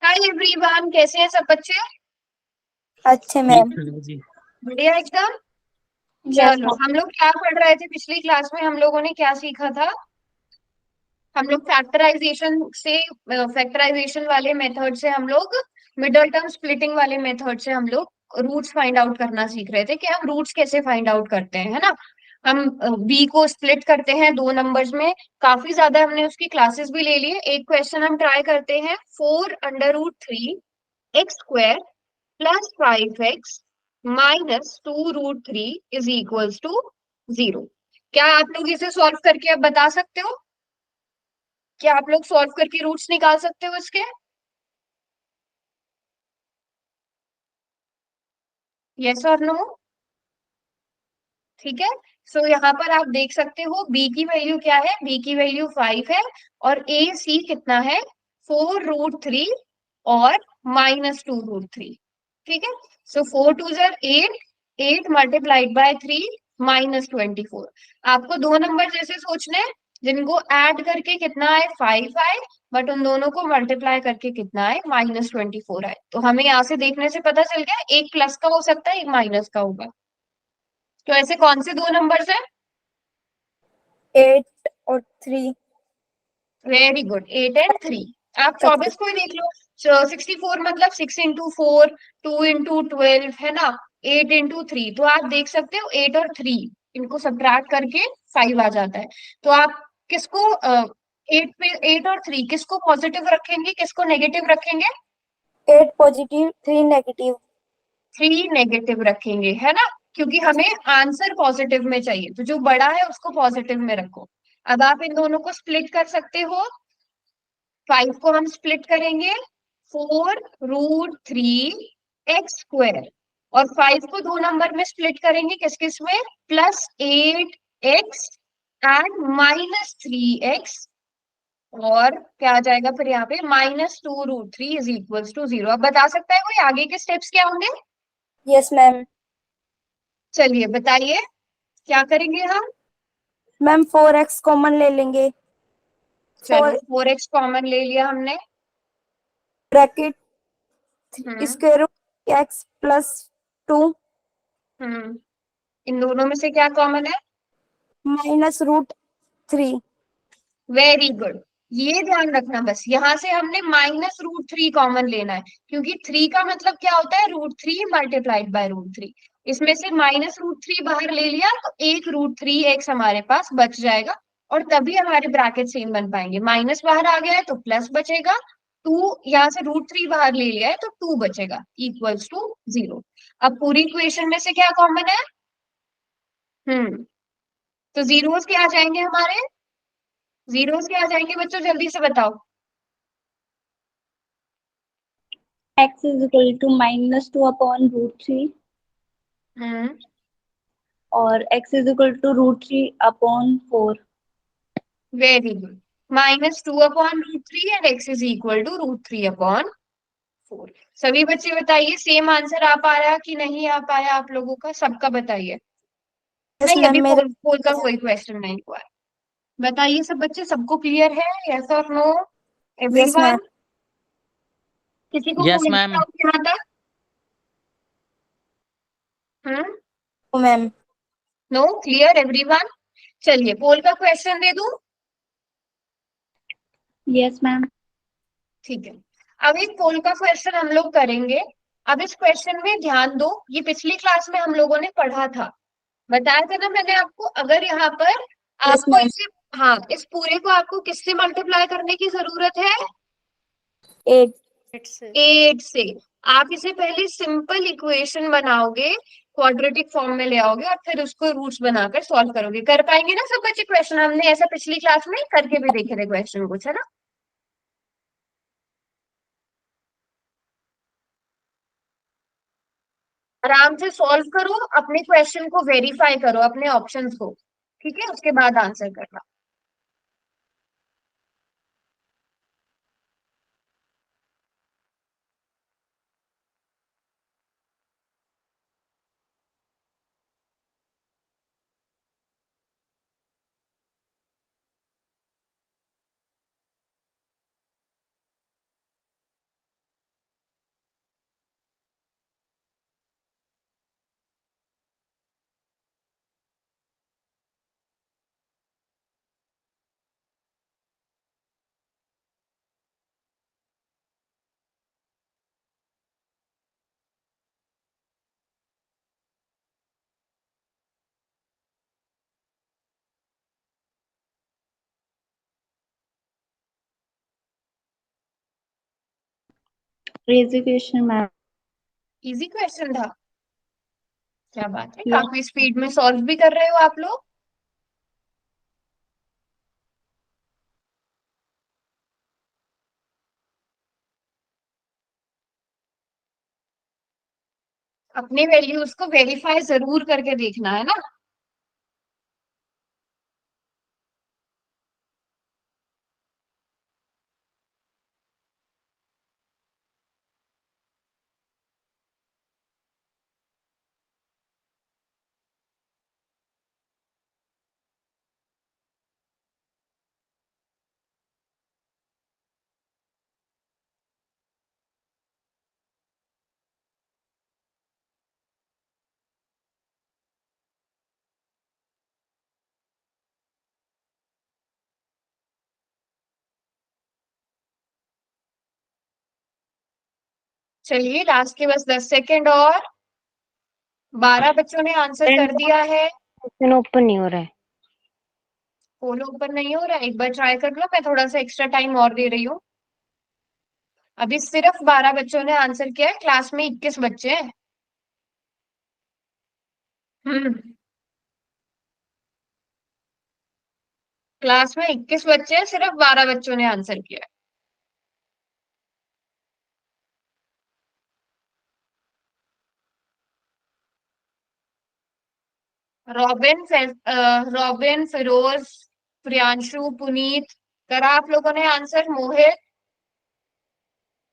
Hi everyone, कैसे हैं सब बच्चे? अच्छे मैम। जी। बढ़िया एकदम। यस चलो, हम लोग क्या पढ़ रहे थे पिछली क्लास में? हम लोगों ने क्या सीखा था? हम लोग फैक्टराइजेशन वाले मेथड से हम लोग मिडल टर्म स्प्लिटिंग वाले मेथड से हम लोग रूट्स फाइंड आउट करना सीख रहे थे कि हम रूट्स कैसे फाइंड आउट करते हैं, है ना। हम बी को स्प्लिट करते हैं दो नंबर्स में। काफी ज्यादा हमने उसकी क्लासेस भी ले लिए। एक क्वेश्चन हम ट्राई करते हैं, 4√3 x² plus 5x minus 2√3 is equals to 0। क्या आप लोग इसे सॉल्व करके अब बता सकते हो? क्या आप लोग सॉल्व करके रूट्स निकाल सकते हो इसके? यस और नो? ठीक है। सो यहाँ पर आप देख सकते हो बी की वैल्यू क्या है। बी की वैल्यू 5 है और ए सी कितना है, 4√3 और -2√3। ठीक है। सो 4 2 8, 8 × 3 -24। आपको दो नंबर जैसे सोचने हैं जिनको ऐड करके कितना आए, 5 आए, बट उन दोनों को मल्टीप्लाई करके कितना आए, -24 आए। तो हमें यहाँ से देखने से पता चल गया एक प्लस का हो सकता है, एक माइनस का होगा। तो ऐसे कौन से दो नंबर्स हैं? 8 और 3 वेरी गुड, 8 और 3। आप का 24 को ही देख लो। 64 मतलब 6 × 4, 2 × 12, है ना। 8 × 3, तो आप देख सकते हो 8 और 3, इनको सब्ट्रैक्ट करके 5 आ जाता है। तो आप किसको 8 और 3 किसको पॉजिटिव रखेंगे, किसको नेगेटिव रखेंगे? 8 पॉजिटिव 3 नेगेटिव। 3 नेगेटिव रखेंगे, है ना। क्योंकि हमें आंसर पॉजिटिव में चाहिए, तो जो बड़ा है उसको पॉजिटिव में रखो। अब आप इन दोनों को स्प्लिट कर सकते हो। 5 को हम स्प्लिट करेंगे, 4√3 x²। और 5 को दो नंबर में स्प्लिट करेंगे, किस किस में, +8 x एंड -3 x। और क्या आ जाएगा फिर यहाँ पे, -2√3 इज इक्वल्स टू 0। अब बता सकता है कोई आगे के स्टेप्स क्या होंगे? Yes ma'am. चलिए बताइए, क्या करेंगे हम? मैम 4x कॉमन ले लेंगे। चलो, 4 4x कॉमन ले लिया हमने। ब्रैकेट हम्म। स्क्वायर रूट x+2 इन दोनों में से क्या कॉमन है? -√3। Very good. ये ध्यान रखना, बस यहां से हमने -√3 कॉमन लेना है, क्योंकि 3 का मतलब क्या होता है, √3 मल्टीप्लाइड बाय √3। इसमें से -√3 बाहर ले लिया तो एक √3x हमारे पास बच जाएगा। और तभी हमारे ब्रैकेट सेम बन पाएंगे। माइनस बाहर आ गया है तो प्लस बचेगा, 2 यहाँ से √3 बाहर ले लिया है तो 2 बचेगा, इक्वल्स टू 0। अब पूरी इक्वेशन में से क्या कॉमन है? तो जीरोस क्या आ जाएंगे हमारे? जीरोस क्या आ जाएंगे बच्चों, जल्दी से बताओ। x is equal to -2/√3 हम्म। और x is equal to √3/4। Very good. -2/√3 and x is equal to √3/4। सभी बच्चे बताइए, सेम आंसर आ पाया कि नहीं आ पाया आप लोगों का? सबका बताइए। यस नहीं, मैम अभी मेरे। पोल पोल का कोई क्वेश्चन नहीं हुआ है। बताइए सब बच्चे, सबको क्लियर है? यस और नो? Yes ma'am. एवरीवन? किसी को यस कोई मैम। डाउट यहाँ तक? Hmm. Ma'am no, clear everyone? चलिए, पोल का क्वेश्चन दे दूं। Yes ma'am. ठीक है। अब एक पोल का क्वेश्चन हम लोग करेंगे। अब इस क्वेश्चन में ध्यान दो, ये पिछली क्लास में हम लोगों ने पढ़ा था। बताया था ना मैंने आपको, अगर यहाँ पर यस आपको मैम। इसे, हाँ, इस पूरे को आपको किससे मल्टीप्लाई करने की जरूरत है? 8। 8 से। आप इसे पहले सिंपल इक्वेशन बनाओगे, क्वाड्रेटिक फॉर्म में ले आओगे और फिर उसको रूट्स बनाकर सॉल्व करोगे। कर पाएंगे ना सब बच्चे? क्वेश्चन हमने ऐसा पिछली क्लास में करके भी देखे थे क्वेश्चन कुछ, है ना। आराम से सॉल्व करो, अपने क्वेश्चन को वेरीफाई करो, अपने ऑप्शंस को। ठीक है, उसके बाद आंसर करना। Easy question, ma'am. Easy question था, क्या बात है, Yeah. काफी स्पीड में सॉल्व भी कर रहे हो आप लोग। अपने वैल्यूज को वेरीफाई जरूर करके देखना है ना। चलिए लास्ट के बस 10 सेकेंड और। 12 बच्चों ने आंसर कर दिया है। क्वेश्चन ओपन नहीं हो रहा है। पोलो ऊपर नहीं हो रहा है, एक बार ट्राई कर लो, मैं थोड़ा सा एक्स्ट्रा टाइम और दे रही हूँ। अभी सिर्फ 12 बच्चों ने आंसर किया है, क्लास में 21 बच्चे हैं। हम्म, क्लास में 21 बच्चे हैं, सिर्फ 12 बच्चों ने आंसर किया है। रॉबिन, फिरोज, प्रियांशु, पुनीत, करा आप लोगों ने आंसर। मोहित,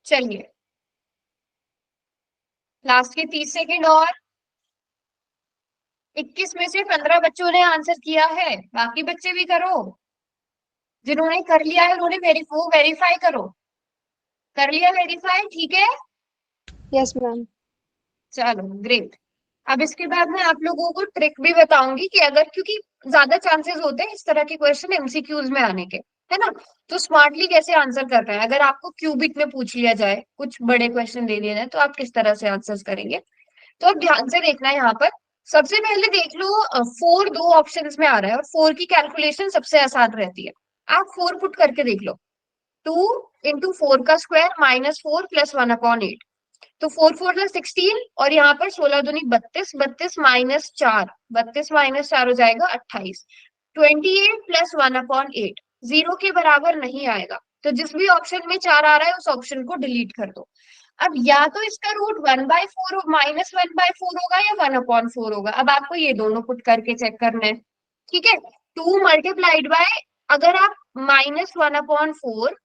चलिए लास्ट के 30 सेकेंड और। 21 में से 15 बच्चों ने आंसर किया है, बाकी बच्चे भी करो। जिन्होंने कर लिया है उन्होंने वेरीफाई करो। कर लिया वेरीफाई, ठीक है। Yes ma'am. चलो ग्रेट। अब इसके बाद मैं आप लोगों को ट्रिक भी बताऊंगी कि अगर, क्योंकि ज्यादा चांसेस होते हैं इस तरह के क्वेश्चन एमसीक्यूज में आने के, है ना, तो स्मार्टली कैसे आंसर करना है। अगर आपको क्यूबिक में पूछ लिया जाए, कुछ बड़े क्वेश्चन दे दिए जाए, तो आप किस तरह से आंसर करेंगे। तो अब ध्यान से देखना है यहाँ पर। सबसे पहले देख लो, 4 दो ऑप्शंस में आ रहा है और 4 की कैलकुलेशन सबसे आसान रहती है। आप 4 पुट करके देख लो। 2 into 4 का स्क्वायर -4 +1/8। तो 4 4 16 और यहाँ पर 16 दूनी 32, 32 -4, 32 -4 हो जाएगा 28। 28 +1/8 जीरो के बराबर नहीं आएगा, तो जिस भी ऑप्शन में 4 आ रहा है उस ऑप्शन को डिलीट कर दो। अब या तो इसका रूट 1/4 -1/4 होगा या 1/4 होगा। अब आपको ये दोनों पुट करके चेक करना है, ठीक है। 2 मल्टीप्लाइड बाय, अगर आप -1/4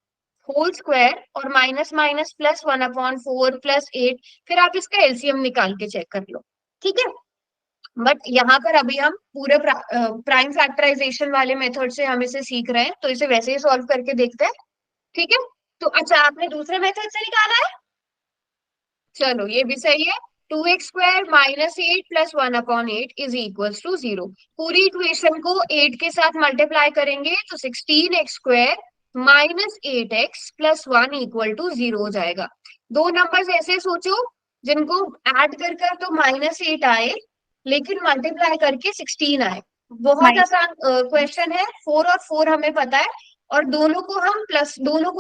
होल स्क्वायर और माइनस माइनस +1/4 +8, फिर आप इसका एलसीएम निकाल के चेक कर लो, ठीक है। बट यहाँ पर अभी हम पूरे प्राइम फैक्टराइजेशन वाले मेथड से हम इसे सीख रहे हैं, तो इसे वैसे ही सॉल्व करके देखते हैं, ठीक है। तो अच्छा, आपने दूसरे मेथड से निकाला है, चलो ये भी सही है। 2x² -8 +1/8 is equal to 0। पूरी इक्वेशन को 8 के साथ मल्टीप्लाई करेंगे तो 16x² -8x +1 इक्वल टू 0 हो जाएगा। दो नंबर्स ऐसे सोचो जिनको ऐड कर कर तो -8 आए, लेकिन मल्टीप्लाई करके 16 आए। बहुत Minus आसान क्वेश्चन है। 4 और 4 हमें पता है, और दोनों को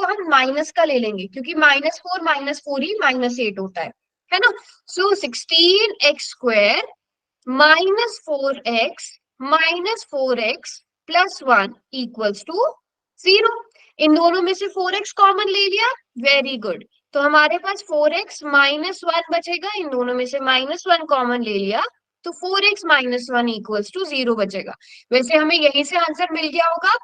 हम माइनस का ले लेंगे, क्योंकि -4 ही -8 होता है ना। सो 16x² -4x -4x +1 equals to 0। इन दोनों में से 4x कॉमन ले लिया, वेरी गुड। तो हमारे पास 4x -1 बचेगा, इन दोनों में से -1 कॉमन ले लिया, तो 4x -1 इक्वल्स टू 0 बचेगा। वैसे हमें यहीं से आंसर मिल गया होगा।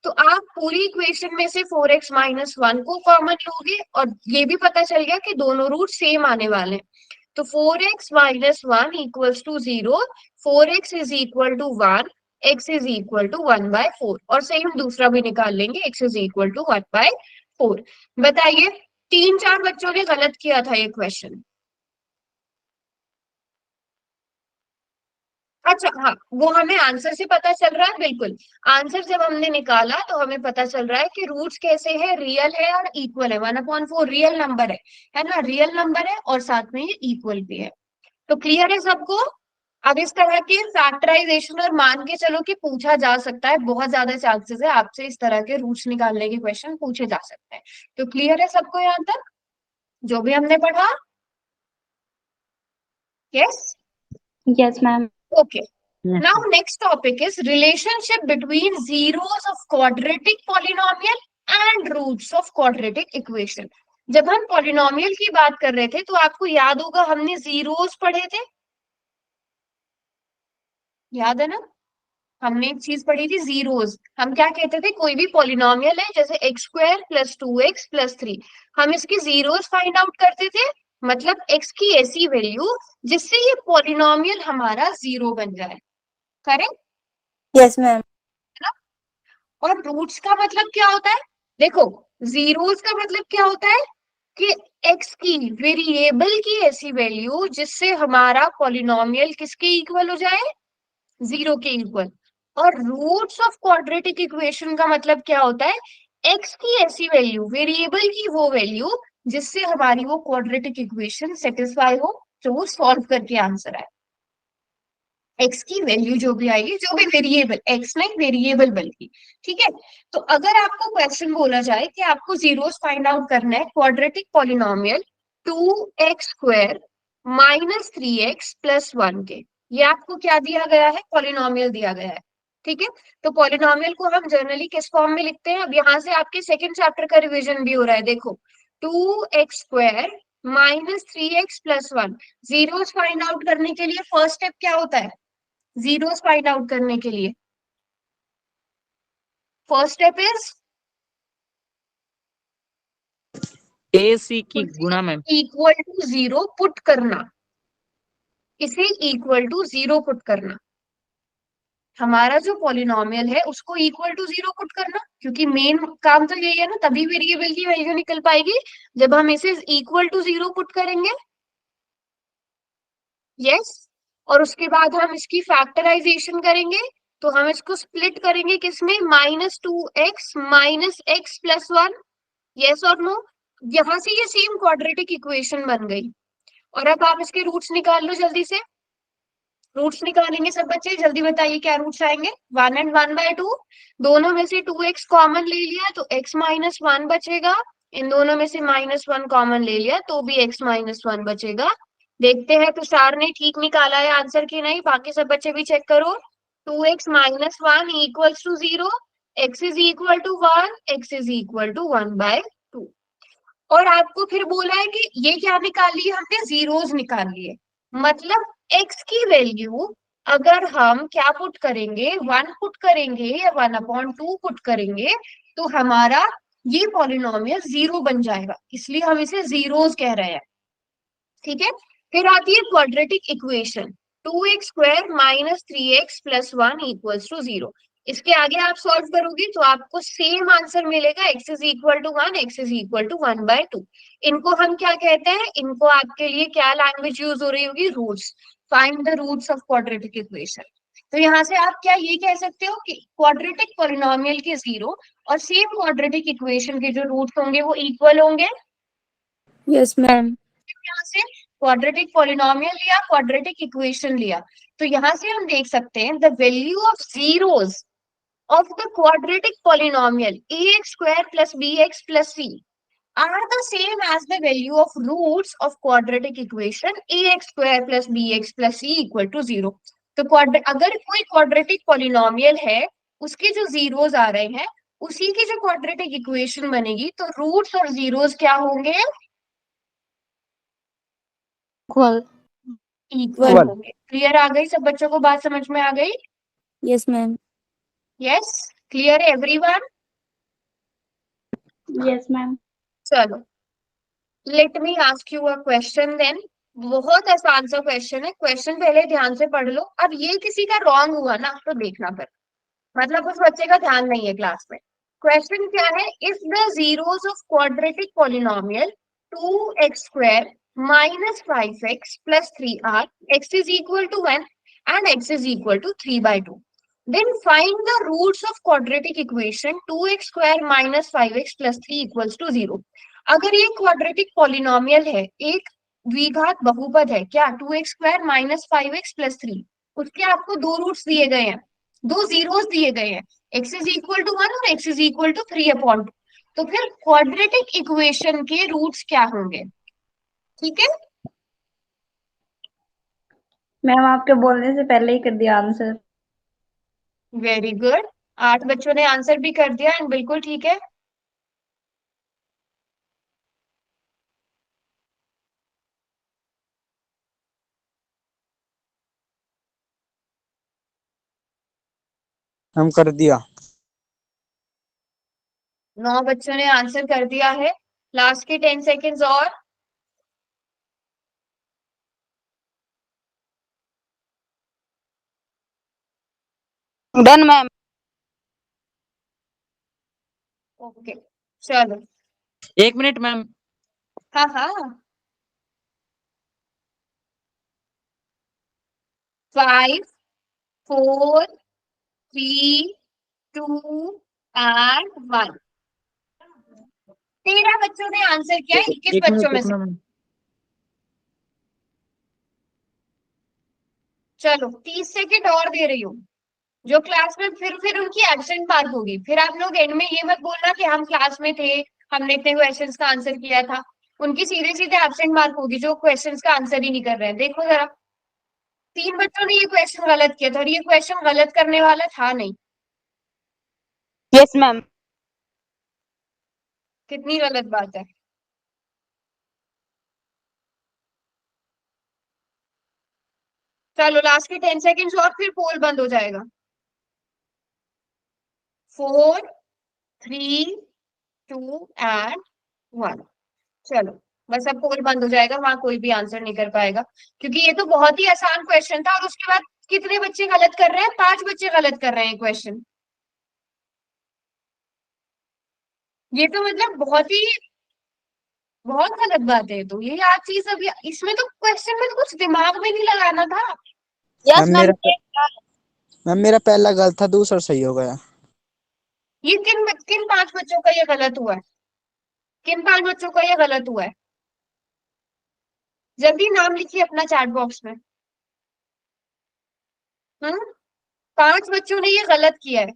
तो आप पूरी इक्वेशन में से 4x -1 को कॉमन लोगे, और ये भी पता चल गया कि दोनों रूट सेम आने वाले हैं। तो 4x -1 equals to 0, 4x is equal to 1, x is equal to 1/4, और सेम दूसरा भी निकाल लेंगे, x इज इक्वल टू 1/4। बताइए, 3-4 बच्चों ने गलत किया था ये क्वेश्चन। अच्छा हाँ, वो हमें आंसर से पता चल रहा है, बिल्कुल। आंसर जब हमने निकाला तो हमें पता चल रहा है कि रूट्स कैसे है, रियल है और इक्वल है। 1/4 रियल नंबर है ना, रियल नंबर है और साथ में ये इक्वल भी है। तो क्लियर है सबको। अब इस तरह के फैक्टराइजेशन और मान के चलो कि पूछा जा सकता है, बहुत ज्यादा चांसेस है आपसे इस तरह के रूट्स निकालने के क्वेश्चन पूछे जा सकते हैं। तो क्लियर है सबको यहाँ तक। जो भी हमने पढ़ा। Yes, Yes, ma'am. Okay. Now next topic is relationship between zeros of quadratic polynomial and roots of quadratic equation. जब हम पॉलिनोमियल की बात कर रहे थे तो आपको याद होगा हमने जीरोस पढ़े थे, याद है ना? हमने एक चीज पढ़ी थी जीरोस। हम क्या कहते थे, कोई भी पॉलिनोमियल है जैसे x square plus 2x plus 3, हम इसके जीरोस फाइंड आउट करते थे, मतलब एक्स की ऐसी वैल्यू जिससे ये पॉलिनोमियल हमारा जीरो बन जाए। करेक्ट? Yes ma'am. और रूट्स का मतलब क्या होता है? देखो, जीरोस का मतलब क्या होता है कि एक्स की वेरिएबल की ऐसी वैल्यू जिससे हमारा पॉलिनोमियल किसके इक्वल हो जाए, जीरो के इक्वल। और रूट्स ऑफ क्वाड्रेटिक इक्वेशन का मतलब क्या होता है, एक्स की ऐसी वैल्यू, वेरिएबल की वो वैल्यू जिससे हमारी वो क्वाड्रेटिक इक्वेशन सेटिस्फाई हो, जो वो सॉल्व करके आंसर आए। एक्स की वैल्यू जो भी आएगी, जो भी वेरिएबल, एक्स नहीं वेरिएबल बल्कि, ठीक है। तो अगर आपको क्वेश्चन बोला जाए कि आपको जीरोस फाइंड आउट करना है quadratic polynomial 2x² minus 3x plus 1 के, ये आपको क्या दिया गया है, पॉलिनोमियल दिया गया है, ठीक है। तो पॉलिनोमियल को हम जनरली किस फॉर्म में लिखते हैं, अब यहाँ से आपके सेकंड चैप्टर का रिवीजन भी हो रहा है। देखो, 2x² minus 3x plus 1, zeros find out करने के लिए फर्स्ट स्टेप क्या होता है, जीरोस फाइंड आउट करने के लिए first step is A C की गुणा ma'am. Equal to zero put करना, इसे इक्वल टू जीरो पुट करना, हमारा जो पॉलिनोमियल है उसको इक्वल टू जीरो पुट करना, क्योंकि मेन काम तो यही है ना, तभी वेरिएबल की वैल्यू निकल पाएगी जब हम इसे इक्वल टू जीरो पुट करेंगे। यस, और उसके बाद हम इसकी फैक्टराइजेशन करेंगे, तो हम इसको स्प्लिट करेंगे किसमें, -2x minus x plus 1। Yes और नो? यहां से ये सेम क्वाड्रेटिक इक्वेशन बन गई। और अब आप इसके रूट्स निकाल लो जल्दी से, रूट्स निकालेंगे सब बच्चे, जल्दी बताइए क्या रूट्स आएंगे। 1 एंड 1/2, दोनों में से 2x कॉमन ले लिया तो x माइनस 1 बचेगा, इन दोनों में से -1 कॉमन ले लिया तो भी x माइनस 1 बचेगा। देखते हैं तुषार ने ठीक निकाला है आंसर की नहीं, बाकी सब बच्चे भी चेक करो। 2x minus 1 equals to 0, x is equal to 1, x is equal to 1/2। और आपको फिर बोला है कि ये क्या निकाल लिए हमने, जीरोस निकाल लिए, मतलब x की वैल्यू अगर हम क्या पुट करेंगे, 1 पुट करेंगे या 1/2 पुट करेंगे तो हमारा ये पॉलिनोमियल जीरो बन जाएगा, इसलिए हम इसे जीरोस कह रहे हैं, ठीक है। फिर आती है quadratic equation 2x² minus 3x plus 1 equals to 0। इसके आगे आप सॉल्व करोगे तो आपको सेम आंसर मिलेगा, x is equal to 1, x is equal to 1/2। इनको हम क्या कहते हैं, इनको आपके लिए क्या लैंग्वेज यूज हो रही होगी, roots. Find the roots of quadratic equation. तो यहाँ से आप क्या ये कह सकते हो कि क्वाड्रेटिक पॉलिनोमियल के जीरो और सेम क्वाड्रेटिक इक्वेशन के जो रूट्स होंगे वो इक्वल होंगे। Yes ma'am. यहाँ से क्वाड्रेटिक पॉलिनोमियल लिया, क्वाड्रेटिक इक्वेशन लिया, तो यहाँ से हम देख सकते हैं the value of zeros of the quadratic polynomial ax² plus bx plus c are the same as the value of roots of quadratic equation ax² plus bx plus c equal to 0। तो अगर कोई quadratic polynomial है, उसके जो zeros आ रहे हैं, उसी की जो quadratic equation बनेगी, तो रूट्स और जीरोस क्या होंगे, इक्वल होंगे। क्लियर आ गई सब बच्चों को, बात समझ में आ गई? Yes ma'am. यस, क्लियर है एवरीवन? Yes, ma'am. चलो, let me ask you a question then. बहुत आसान सा क्वेश्चन है, क्वेश्चन पहले ध्यान से पढ़ लो। अब ये किसी का रॉन्ग हुआ ना तो देखना फिर, मतलब उस बच्चे का ध्यान नहीं है क्लास में। क्वेश्चन क्या है, if the zeros of quadratic polynomial 2x² minus 5x plus 3 are x is equal to 1 and x is equal to 3/2, then find the roots of quadratic equation 2x² minus 5x plus 3 equals to 0। अगर ये quadratic polynomial है, एक द्विघात बहुपद है क्या, 2x² minus 5x plus 3, उसके आपको दो रूट्स दिए गए हैं, दो जीरोस दिए गए हैं, x इज इक्वल टू 1 और x इज इक्वल टू 3/2। तो फिर क्वाड्रेटिक इक्वेशन के रूट्स क्या होंगे, ठीक है, मैम आपके बोलने से पहले ही कर दिया आंसर। Very good. 8 बच्चों ने आंसर भी कर दिया एंड बिल्कुल ठीक है। हम कर दिया। 9 बच्चों ने आंसर कर दिया है। लास्ट के 10 सेकेंड्स और। Done ma'am. ओके, चलो। 1 मिनट मैम। हाँ हाँ। 5 4 3 2 एंड 1। 13 बच्चों ने आंसर किया, 21 एक बच्चों मिनट में से। रुकना मैम। चलो 30 सेकेंड और दे रही हूँ। जो क्लास में फिर उनकी एब्सेंट मार्क होगी। फिर आप लोग एंड में ये मत बोलना कि हम क्लास में थे, हमने इतने क्वेश्चंस का आंसर किया था। उनकी सीधे सीधे एब्सेंट मार्क होगी जो क्वेश्चंस का आंसर ही नहीं कर रहे हैं। देखो जरा, 3 बच्चों ने ये क्वेश्चन गलत किया था और ये क्वेश्चन गलत करने वाला था नहीं। Yes ma'am. कितनी गलत बात है। चलो लास्ट के 10 सेकेंड्स और फिर पोल बंद हो जाएगा। 4 3 2 एंड 1। चलो बस अब पोल बंद हो जाएगा, वहां कोई भी आंसर नहीं कर पाएगा क्योंकि ये तो बहुत ही आसान क्वेश्चन था। और उसके बाद कितने बच्चे गलत कर रहे हैं? 5 बच्चे गलत कर रहे हैं क्वेश्चन। ये तो मतलब बहुत गलत बात है। तो ये यार चीज अभी इसमें तो क्वेश्चन में तो कुछ दिमाग में नहीं लगाना था। Yes ma'am ma'am. मैम मेरा पहला गलत था, दूसरा सही हो गया। ये किन किन 5 बच्चों का ये गलत हुआ है? किन 5 बच्चों का ये गलत हुआ है? जल्दी नाम लिखिए अपना चैट बॉक्स में। 5 बच्चों ने ये गलत किया है।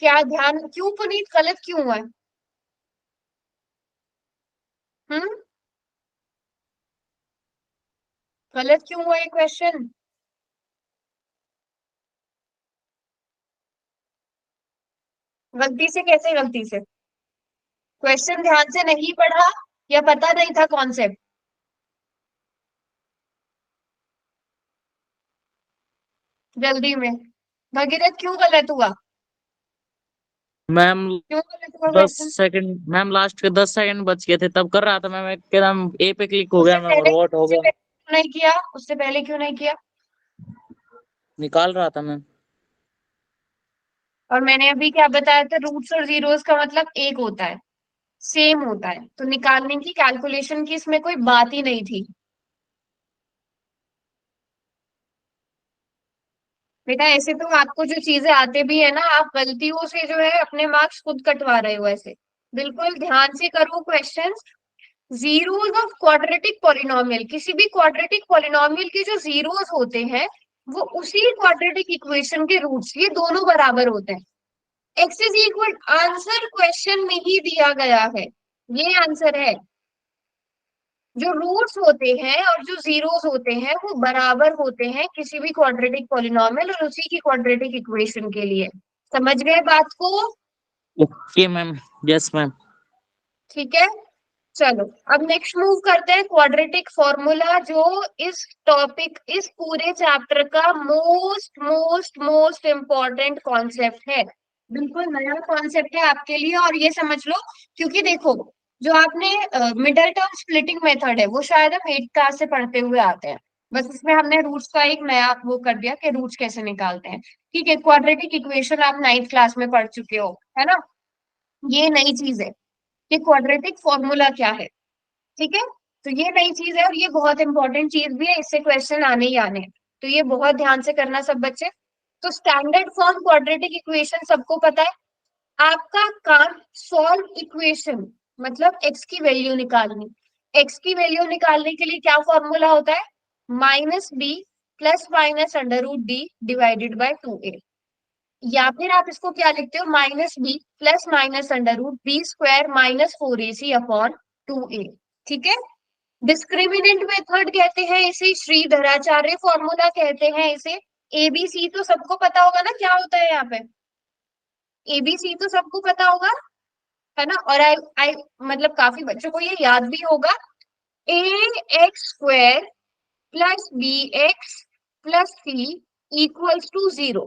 क्या ध्यान, क्यों पुनीत गलत क्यों हुआ है? हम्म गलत क्यों हुआ ये क्वेश्चन? गलती से कैसे? गलती से क्वेश्चन ध्यान से नहीं पढ़ा या पता नहीं था कॉन्सेप्ट? जल्दी में। भगीरथ क्यों गलत हुआ? मैम क्यों गलत हुआ क्वेश्चन? 10 सेकंड मैम, लास्ट के 10 सेकंड बच गए थे तब कर रहा था मैम, एकदम ए पे क्लिक हो उससे गया मैम और पहले वॉट हो उससे गया। पहले क्यों नहीं किया? उससे पहले क्यों नहीं किया? निकाल रहा था मैम। और मैंने अभी क्या बताया था? रूट्स और जीरोस का मतलब एक होता है, सेम होता है। तो निकालने की कैलकुलेशन की इसमें कोई बात ही नहीं थी। बेटा ऐसे तो आपको जो चीजें आते भी है ना, आप गलतियों से जो है अपने मार्क्स खुद कटवा रहे हो ऐसे। बिल्कुल ध्यान से करो questions. Zeros of quadratic polynomial, किसी भी क्वाड्रेटिक पॉलिनोमियल के जो जीरोस होते हैं वो उसी क्वाड्रेटिक इक्वेशन के रूट्स, ये दोनों बराबर होते हैं। X is equal, answer question में ही दिया गया है, ये आंसर है। जो रूट्स होते हैं और जो जीरोस होते हैं वो बराबर होते हैं किसी भी क्वाड्रेटिक पॉलिनोमियल और उसी की क्वाड्रेटिक इक्वेशन के लिए। समझ गए बात को? Okay ma'am. Yes ma'am. ठीक है, चलो अब नेक्स्ट मूव करते हैं। क्वाड्रेटिक फॉर्मूला, जो इस टॉपिक, इस पूरे चैप्टर का most most most important concept है। बिल्कुल नया कॉन्सेप्ट है आपके लिए और ये समझ लो, क्योंकि देखो जो आपने मिडल टर्म स्प्लिटिंग मेथड है वो शायद हम 8th क्लास से पढ़ते हुए आते हैं। बस इसमें हमने रूट्स का एक नया वो कर दिया कि रूट्स कैसे निकालते हैं। ठीक है, क्वाड्रेटिक इक्वेशन आप 9th क्लास में पढ़ चुके हो, है ना? ये नई चीज है कि क्वाड्रेटिक फॉर्मूला क्या है। ठीक है, तो ये नई चीज है और ये बहुत इंपॉर्टेंट चीज भी है, इससे क्वेश्चन आने ही आने हैं। तो ये बहुत ध्यान से करना सब बच्चे। तो स्टैंडर्ड फॉर्म क्वाड्रेटिक इक्वेशन सबको पता है। आपका काम सॉल्व इक्वेशन, मतलब एक्स की वैल्यू निकालनी। एक्स की वैल्यू निकालने के लिए क्या फॉर्मूला होता है? -b + -√d divided by 2a। या फिर आप इसको क्या लिखते हो, minus B plus minus under root B square minus 4ac upon 2a। ठीक है, डिस्क्रिमिनेंट मेथड कहते हैं इसे, श्रीधराचार्य फॉर्मूला कहते हैं इसे। एबीसी तो सबको पता होगा ना क्या होता है यहाँ पे, एबीसी तो सबको पता होगा, है ना। और आई मतलब काफी बच्चों को ये याद भी होगा। A x square plus B x plus C equals to 0,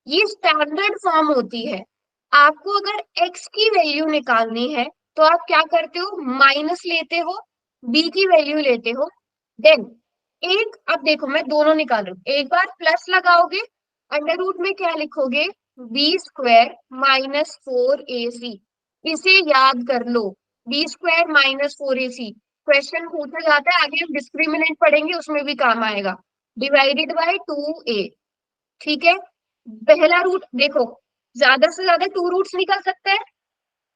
ये स्टैंडर्ड फॉर्म होती है। आपको अगर x की वैल्यू निकालनी है तो आप क्या करते हो, माइनस लेते हो, b की वैल्यू लेते हो, देन एक, अब देखो मैं दोनों निकाल रही हूँ, एक बार प्लस लगाओगे, अंडर रूट में क्या लिखोगे, बी स्क्वायर माइनस 4ac, इसे याद कर लो, B square minus 4ac। Question पूछा जाता है, आगे हम डिस्क्रिमिनेंट पढ़ेंगे उसमें भी काम आएगा, डिवाइडेड बाय 2a। ठीक है, पहला रूट देखो, ज्यादा से ज्यादा 2 रूट्स निकल सकते हैं।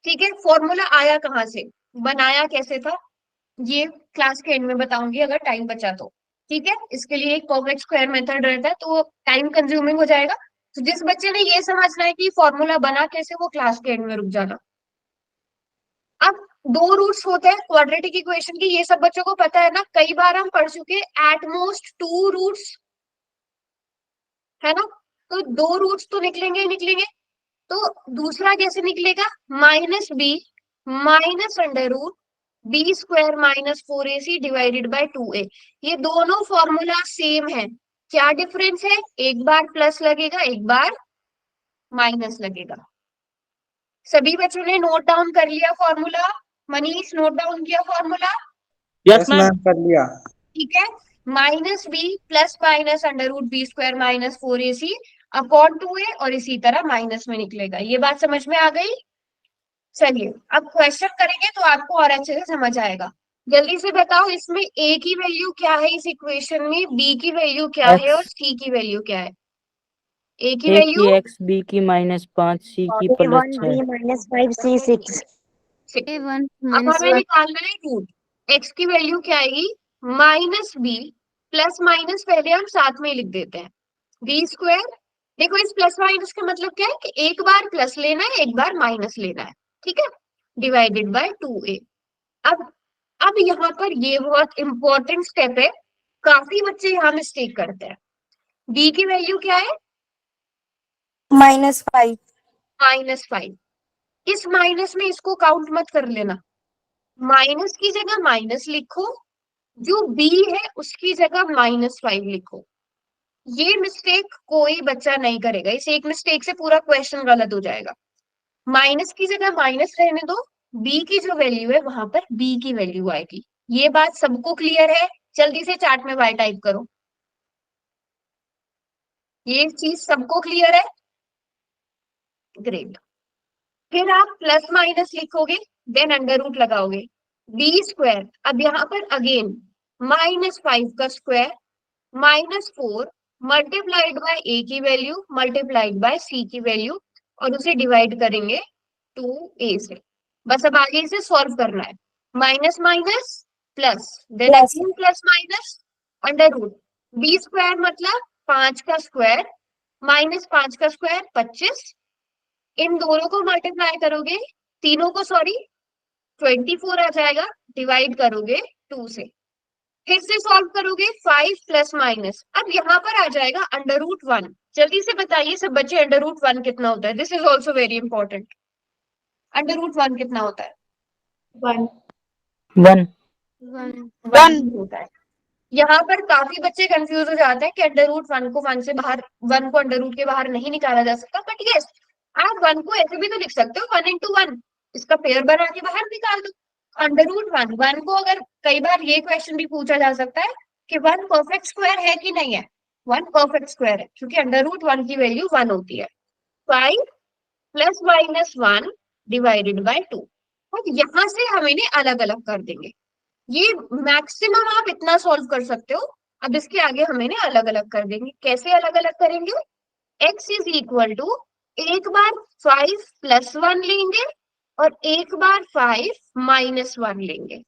ठीक है, फॉर्मूला आया कहाँ से, बनाया कैसे था, ये क्लास के एंड में बताऊंगी अगर टाइम बचा तो। ठीक है, इसके लिए एक परफेक्ट स्क्वायर मेथड रहता है तो वो टाइम कंज्यूमिंग हो जाएगा। तो जिस बच्चे ने ये समझना है कि फॉर्मूला बना कैसे, वो क्लास के एंड में रुक जाना। अब 2 रूट्स होते हैं क्वाड्रेटिक इक्वेशन की, ये सब बच्चों को पता है ना, कई बार हम पढ़ चुके, एट मोस्ट 2 रूट्स, है ना। तो 2 रूट्स तो निकलेंगे ही निकलेंगे। तो दूसरा कैसे निकलेगा, minus B minus under root B square minus 4ac divided by 2a। ये दोनों फॉर्मूला सेम है, क्या डिफरेंस है, एक बार प्लस लगेगा एक बार माइनस लगेगा। सभी बच्चों ने नोट डाउन कर लिया फॉर्मूला, मनीष नोट डाउन किया फॉर्मूला, यस मैम। मैम कर लिया। ठीक है, minus B plus minus under root B square minus 4ac upon 2a, और इसी तरह माइनस में निकलेगा। ये बात समझ में आ गई। चलिए अब क्वेश्चन करेंगे तो आपको और अच्छे से समझ आएगा। जल्दी से बताओ, इसमें a की वैल्यू क्या है इस इक्वेशन में, b की वैल्यू क्या है और c की वैल्यू क्या है। a की ए वैल्यू की एक्स बी की -5 सी की +6। B minus 5 C 6. अब हमें निकालना है रूट, x की वैल्यू क्या आएगी, माइनस बी प्लस माइनस पहले हम साथ में लिख देते हैं, बी स्क्वायर। देखो इस प्लस माइनस का मतलब क्या है कि एक बार प्लस लेना है एक बार माइनस लेना है। ठीक है, डिवाइडेड बाय 2a। अब यहाँ पर ये बहुत इंपॉर्टेंट स्टेप है, काफी बच्चे यहाँ मिस्टेक करते हैं। b की वैल्यू क्या है, -5. -5। इस माइनस में इसको काउंट मत कर लेना, माइनस की जगह माइनस लिखो, जो b है उसकी जगह -5 लिखो। ये मिस्टेक कोई बच्चा नहीं करेगा, इस एक मिस्टेक से पूरा क्वेश्चन गलत हो जाएगा। माइनस की जगह माइनस रहने दो, b की जो वैल्यू है वहां पर b की वैल्यू आएगी। ये बात सबको क्लियर है, जल्दी से चार्ट में y टाइप करो। ये चीज सबको क्लियर है, ग्रेट। फिर आप प्लस माइनस लिखोगे, देन अंडर रूट लगाओगे, बी स्क्वायर, अब यहाँ पर अगेन -5 का स्क्वायर -4 मल्टीप्लाइड बाय ए की वैल्यू मल्टीप्लाइड बाय सी की वैल्यू, और उसे डिवाइड करेंगे 2a से। बस अब आगे इसे सॉल्व करना है, minus minus plus, then again plus minus under root, B square मतलब 5 का स्क्वायर -5 का स्क्वायर 25, इन दोनों को मल्टीप्लाई करोगे, तीनों को सॉरी 24 आ जाएगा, डिवाइड करोगे 2 से, फिर से सॉल्व करोगे 5 प्लस माइनस, अब यहाँ पर आ जाएगा अंडर रूट 1। जल्दी से बताइए सब बच्चे, अंडर रूट 1 कितना होता है, this is also very important. Under root 1 कितना होता है, 1. 1 1 होता है। यहाँ पर काफी बच्चे कंफ्यूज हो जाते हैं कि अंडर रूट 1 को 1 से बाहर, 1 को अंडर रूट के बाहर नहीं निकाला जा सकता, बट यस आप 1 को ऐसे भी तो लिख सकते हो, 1 into 1, इसका पेयर बना के बाहर निकाल दो। अंडर रूट 1 को अगर, कई बार ये क्वेश्चन भी पूछा जा सकता है कि 1 परफेक्ट स्क्वायर है कि नहीं है, 1 परफेक्ट स्क्वायर है क्योंकि अंडर रूट 1 की वैल्यू 1 होती है। 5 प्लस माइनस 1 डिवाइडेड बाय 2, और यहाँ से हम इन्हें अलग अलग कर देंगे। ये मैक्सिमम आप इतना सॉल्व कर सकते हो। अब इसके आगे हम इन्हें अलग अलग कर देंगे, कैसे अलग अलग करेंगे, x इज इक्वल टू, एक बार 5 प्लस 1 लेंगे और एक बार 5 माइनस 1 लेंगे।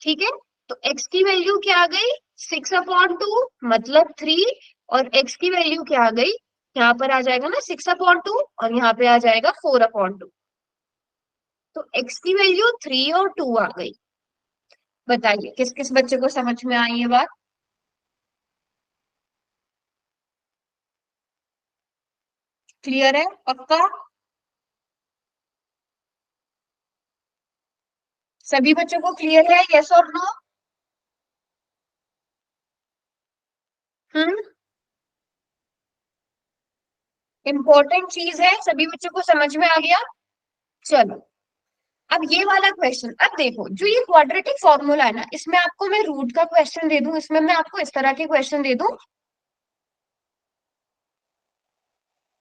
ठीक है, तो x की वैल्यू क्या आ गई, 6/2 मतलब 3, और x की वैल्यू क्या आ गई, यहाँ पर आ जाएगा ना 6/2 और यहाँ पे आ जाएगा 4/2। तो x की वैल्यू 3 और 2 आ गई। बताइए किस किस बच्चे को समझ में आई ये बात? क्लियर है पक्का? सभी बच्चों को क्लियर है, यस और नो? हम्म, इंपॉर्टेंट चीज है, सभी बच्चों को समझ में आ गया? चलो अब ये वाला क्वेश्चन, अब देखो जो ये क्वाड्रेटिक फॉर्मूला है ना, इसमें आपको मैं रूट का क्वेश्चन दे दूं, इसमें मैं आपको इस तरह के क्वेश्चन दे दूं।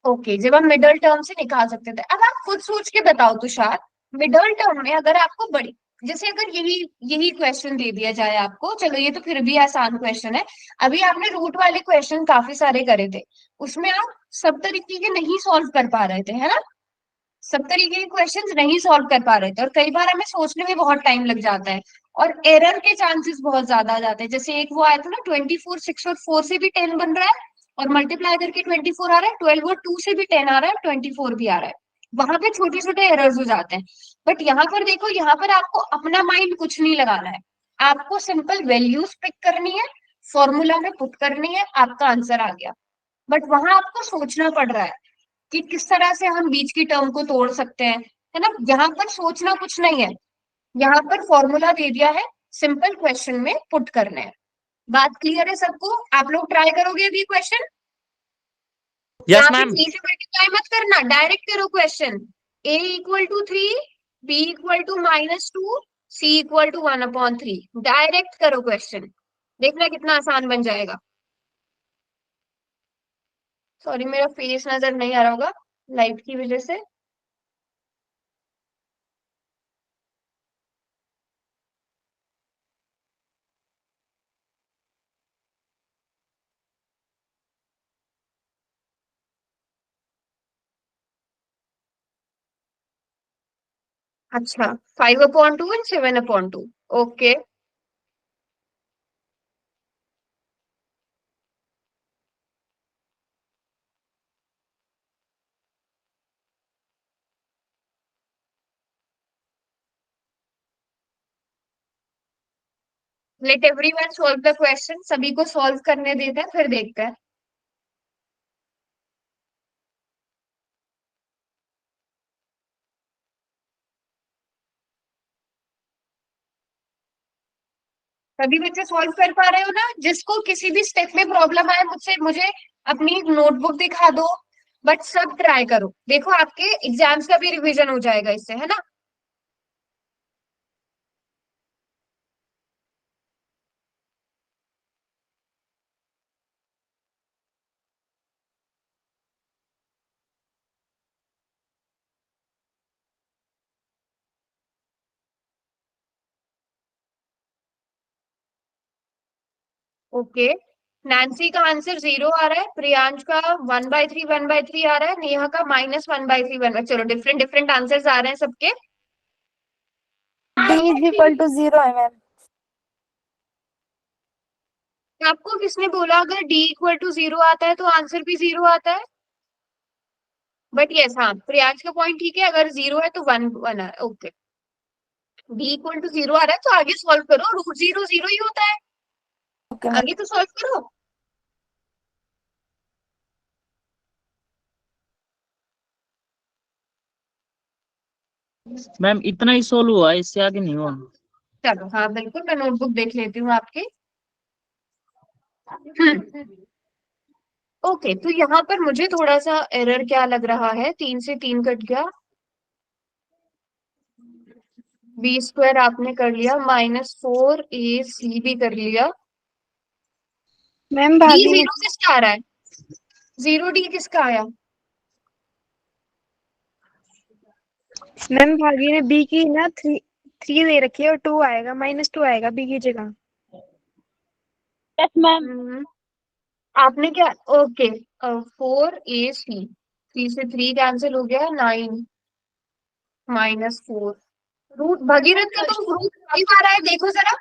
ओके, जब हम मिडल टर्म से निकाल सकते थे। अब आप खुद सोच के बताओ तुषार, मिडल टर्म में अगर आपको बड़ी, जैसे अगर यही यही क्वेश्चन दे दिया जाए आपको, चलो ये तो फिर भी आसान क्वेश्चन है। अभी आपने रूट वाले क्वेश्चन काफी सारे करे थे, उसमें आप सब तरीके के नहीं सॉल्व कर पा रहे थे, है ना? सब तरीके के क्वेश्चंस नहीं सॉल्व कर पा रहे थे, और कई बार हमें सोचने में बहुत टाइम लग जाता है, और एरर के चांसेस बहुत ज्यादा आ जाते हैं। जैसे एक वो आया था ना 24, 6 और 4 से भी 10 बन रहा है, और मल्टीप्लाई करके 24 आ रहा है, 12 और 2 से भी 10 आ रहा है, 24 भी आ रहा है। वहां पे छोटे छोटे एरर्स हो जाते हैं। बट यहाँ पर देखो, यहाँ पर आपको अपना माइंड कुछ नहीं लगाना है, आपको सिंपल वैल्यूज पिक करनी है, फॉर्मूला में पुट करनी है, आपका आंसर आ गया। बट वहां आपको सोचना पड़ रहा है कि किस तरह से हम बीच की टर्म को तोड़ सकते हैं, है ना? यहाँ पर सोचना कुछ नहीं है, यहाँ पर फॉर्मूला दे दिया है, सिंपल क्वेश्चन में पुट करना है। बात क्लियर है सबको? आप लोग ट्राई करोगे अभी क्वेश्चन? यस यहाँ पे मैम। 3 से मल्टीप्लाई मत करना, डायरेक्ट करो question. a equal to 3, b equal to -2, c equal to 1/3, direct करो क्वेश्चन, देखना कितना आसान बन जाएगा। सॉरी मेरा फेस नजर नहीं आ रहा होगा लाइट की वजह से। अच्छा, 5/2 and 7/2, okay. Late everyone solve the question, सभी को सॉल्व करने देते हैं फिर देखते हैं। सभी बच्चे सॉल्व कर पा रहे हो ना? जिसको किसी भी स्टेप में प्रॉब्लम आए मुझसे मुझे अपनी नोटबुक दिखा दो, बट सब ट्राई करो, देखो आपके एग्जाम्स का भी रिवीजन हो जाएगा इससे, है ना? ओके, नैन्सी का आंसर 0 आ रहा है, प्रियांश का 1/3 आ रहा है, नेहा का -1/3 चलो डिफरेंट डिफरेंट आंसर्स आ रहे हैं सबके। D is equal to 0 है मैम। आपको किसने बोला अगर d इक्वल टू 0 आता है तो आंसर भी 0 आता है? बट यस, हाँ प्रियांश का पॉइंट ठीक है, अगर 0 है तो 1 1 है, ओके। d इक्वल टू 0 आ रहा है तो आगे सॉल्व करो, √0 0 ही होता है, ओके मैम। आगे तो सॉल्व करो। मैम इतना ही सोल्व हुआ है, इससे आगे नहीं हुआ। चलो हाँ बिल्कुल, मैं नोटबुक देख लेती हूँ आपकी। ओके, तो यहाँ पर मुझे थोड़ा सा एरर क्या लग रहा है, 3 से 3 कट गया, b² आपने कर लिया, -4ac भी कर लिया। मैम d भाभी ने 0 किसका आ रहा है? 0d किसका आया? मैम भाभी ने B की ना 3 दे रखी है और 2 आएगा, -2 आएगा B की जगह। Yes ma'am. आपने क्या, ओके, 4ac, 3 से 3 कैंसिल हो गया, 9 -4, रूट भगीरथ का तो √5 आ रहा है, देखो जरा,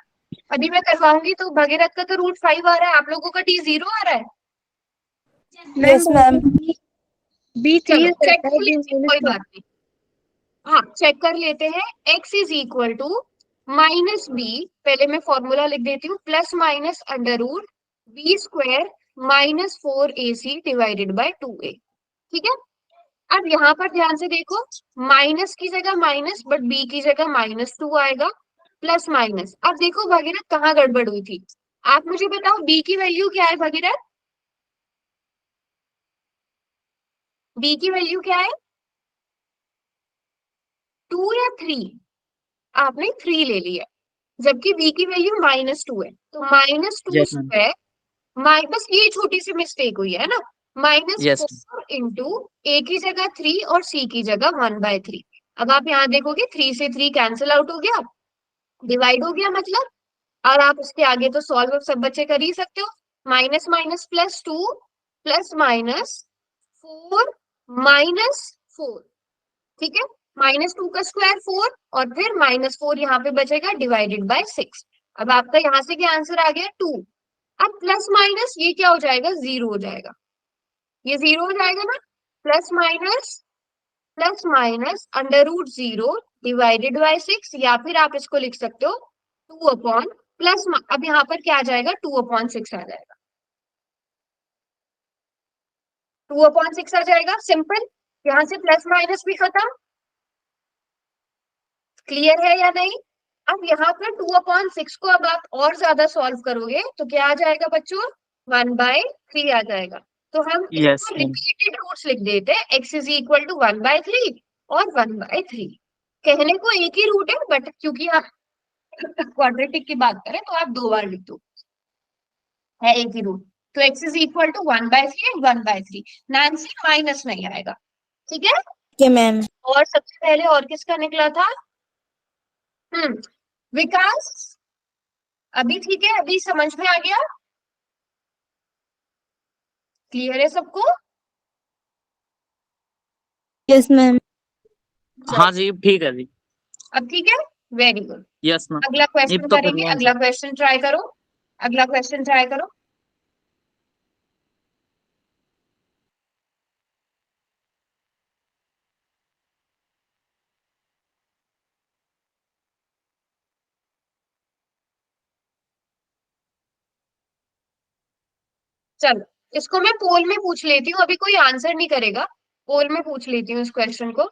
अभी मैं करवाऊंगी तो भगीरथ का तो √5 आ रहा है, आप लोगों का d 0 आ रहा है। मैम मैम बी थ्री चलो दे चेक रखा है, कर बी लेते हैं, माइनस कोई टू। बात नहीं। हाँ चेक कर लेते हैं। x is equal to minus B, पहले मैं फॉर्मूला लिख देती हूँ, plus minus under root B square minus 4ac divided by 2a। ठीक है, अब यहाँ पर ध्यान से देखो, माइनस की जगह माइनस बट बी की जगह -2 आएगा, प्लस माइनस। अब देखो भगीरथ कहाँ गड़बड़ हुई थी, आप मुझे बताओ बी की वैल्यू क्या है भगीरथ, बी की वैल्यू क्या है, 2 या 3? आपने 3 ले लिया, जबकि बी की वैल्यू -2 है, तो -2 यस मैम। स्क्वायर, बस ये छोटी सी मिस्टेक हुई है ना, यस -4 इंटू ए की जगह 3 और सी की जगह 1/3। अब आप यहाँ देखोगे 3 से 3 कैंसिल आउट हो गया, डिवाइड हो गया मतलब, और आप उसके आगे तो सॉल्व सब बच्चे कर ही सकते हो, माइनस माइनस प्लस 2 प्लस -4 -4, ठीक है, -2 का स्क्वायर 4 और फिर -4 यहाँ पे बचेगा डिवाइडेड बाय 6। अब आपका यहाँ से क्या आंसर आ गया 2। अब प्लस माइनस ये क्या हो जाएगा, 0 हो जाएगा, ये 0 हो जाएगा ना, plus minus under root 0 divided by 6, या फिर आप इसको लिख सकते हो 2 अपॉन प्लस, अब यहाँ पर क्या आ जाएगा 2/6 आ जाएगा, 2/6 आ जाएगा, सिंपल। यहाँ से प्लस माइनस भी खत्म, क्लियर है या नहीं? अब यहाँ पर 2/6 को अब आप और ज्यादा सॉल्व करोगे तो क्या आ जाएगा बच्चों, 1/3 आ जाएगा। तो हम यस इसको मैम। रिपीटेड रूट्स लिख देते हैं, x इज इक्वल टू 1/3 और 1/3। कहने को एक ही रूट है, बट क्योंकि आप क्वाड्रेटिक की बात करें तो आप 2 बार लिख दो, है एक ही रूट। तो x is equal to 1/3 and 1/3, Nancy minus नहीं आएगा, ठीक है। Okay ma'am. और सबसे पहले और किसका निकला था, विकास, अभी ठीक है, अभी समझ में आ गया, क्लियर है सबको? Yes ma'am. हाँ चलो जी ठीक है जी। अब ठीक है, वेरी गुड। Yes ma'am. अगला ये क्वेश्चन तो फिर करेंगे, कौन सा। अगला क्वेश्चन ट्राई करो, अगला क्वेश्चन ट्राई करो। चलो इसको मैं पोल में पूछ लेती हूँ, अभी कोई आंसर नहीं करेगा, पोल में पूछ लेती हूँ इस क्वेश्चन को।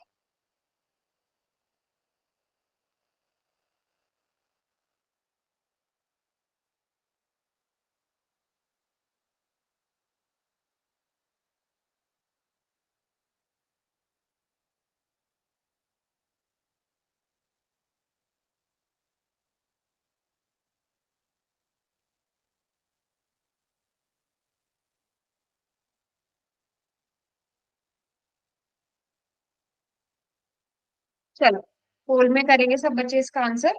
चलो पोल में करेंगे सब बच्चे इसका आंसर।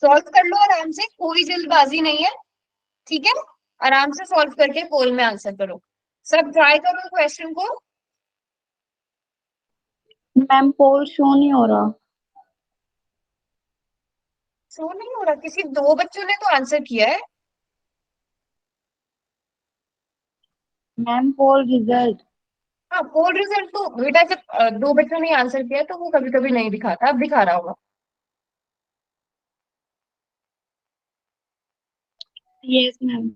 सॉल्व कर लो आराम से, कोई जल्दबाजी नहीं है, ठीक है, आराम से सॉल्व करके पोल में आंसर करो, सब ट्राई करो क्वेश्चन को। मैम पोल शो नहीं हो रहा। शो नहीं हो रहा, किसी 2 बच्चों ने तो आंसर किया है। मैम पोल रिजल्ट। हाँ पोल रिजल्ट तो बेटा जब 2 बच्चों ने आंसर किया है, तो वो कभी कभी नहीं दिखाता, अब दिखा रहा होगा। Yes ma'am.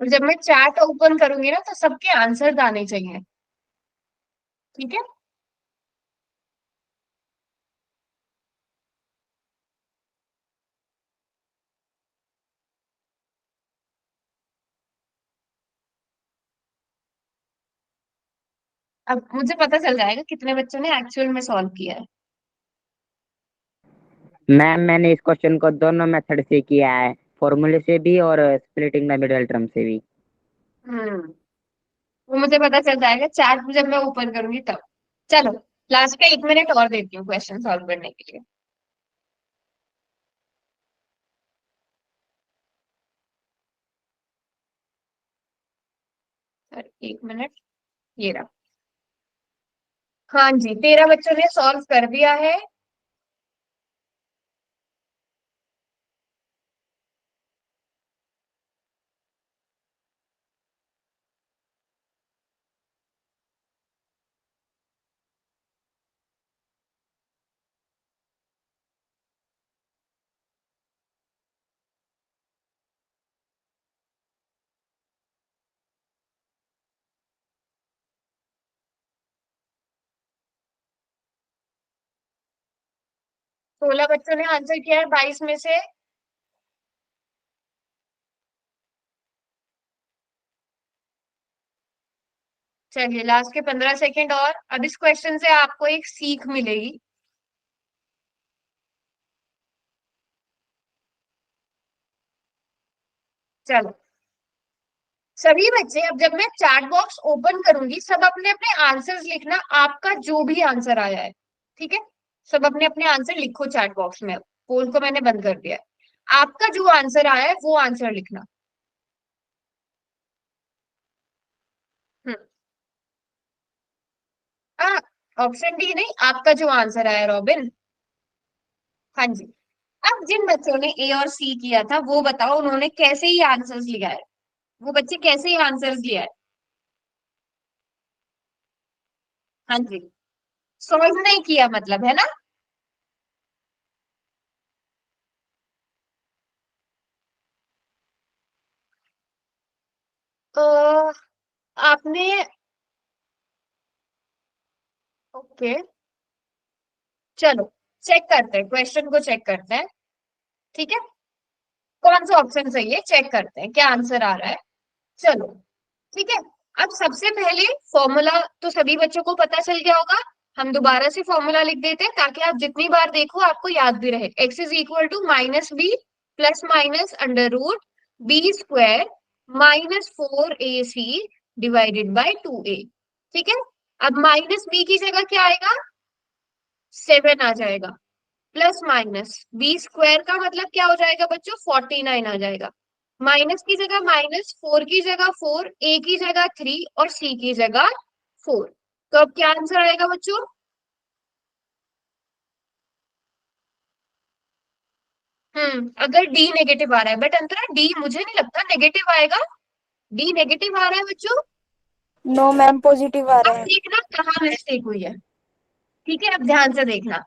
और जब मैं चैट ओपन करूंगी ना तो सबके आंसर आने चाहिए। ठीक है। अब मुझे पता चल जाएगा कितने बच्चों ने एक्चुअल में सॉल्व किया है। मैम मैंने इस क्वेश्चन को दोनों मेथड से किया है, फॉर्मूले से भी और स्प्लिटिंग द मिडिल टर्म से भी। वो मुझे पता चल जाएगा चैट जब मैं ओपन करूंगी तब। चलो, लास्ट का 1 मिनट और देती हूँ क्वेश्चन सॉल्व करने के लिए। सर 1 मिनट, ये रहा। हाँ जी, 13 बच्चों ने सॉल्व कर दिया है। सोलह बच्चों ने आंसर किया है 22 में से। चलिए, लास्ट के 15 सेकेंड और। अब इस क्वेश्चन से आपको एक सीख मिलेगी। चलो सभी बच्चे, अब जब मैं चैट बॉक्स ओपन करूंगी सब अपने अपने आंसर्स लिखना, आपका जो भी आंसर आया है। ठीक है, सब अपने अपने आंसर लिखो चैट बॉक्स में। पोल को मैंने बंद कर दिया है। आपका जो आंसर आया है वो आंसर लिखना। हम्म। ऑप्शन डी नहीं, आपका जो आंसर आया रॉबिन। हाँ जी। अब जिन बच्चों ने ए और सी किया था वो बताओ उन्होंने कैसे ही आंसर्स लिया है। वो बच्चे कैसे ही आंसर्स लिया है। हाँ जी, सॉल्व नहीं किया मतलब, है ना। तो आपने, ओके, चलो चेक करते हैं, क्वेश्चन को चेक करते हैं। ठीक है, कौन सा ऑप्शन सही है चेक करते हैं क्या आंसर आ रहा है। चलो ठीक है। अब सबसे पहले फॉर्मूला तो सभी बच्चों को पता चल गया होगा। हम दोबारा से फॉर्मूला लिख देते हैं ताकि आप जितनी बार देखो आपको याद भी रहे। X is equal to minus B plus minus under root B square minus 4ac divided by 2a। ठीक है, अब माइनस बी की जगह क्या आएगा, 7 आ जाएगा, प्लस माइनस बी स्क्वायर का मतलब क्या हो जाएगा बच्चों, 49 आ जाएगा। माइनस की जगह माइनस, 4 की जगह 4, ए की जगह 3 और सी की जगह 4। तो अब क्या आंसर आएगा बच्चों, अगर डी नेगेटिव आ रहा है, बट अंतरा डी मुझे नहीं लगता नेगेटिव आएगा। डी नेगेटिव आ रहा है बच्चों। नो मैम, पॉजिटिव आ अब रहा है। देखना कहाँ मिस्टेक हुई है। ठीक है, अब ध्यान से देखना।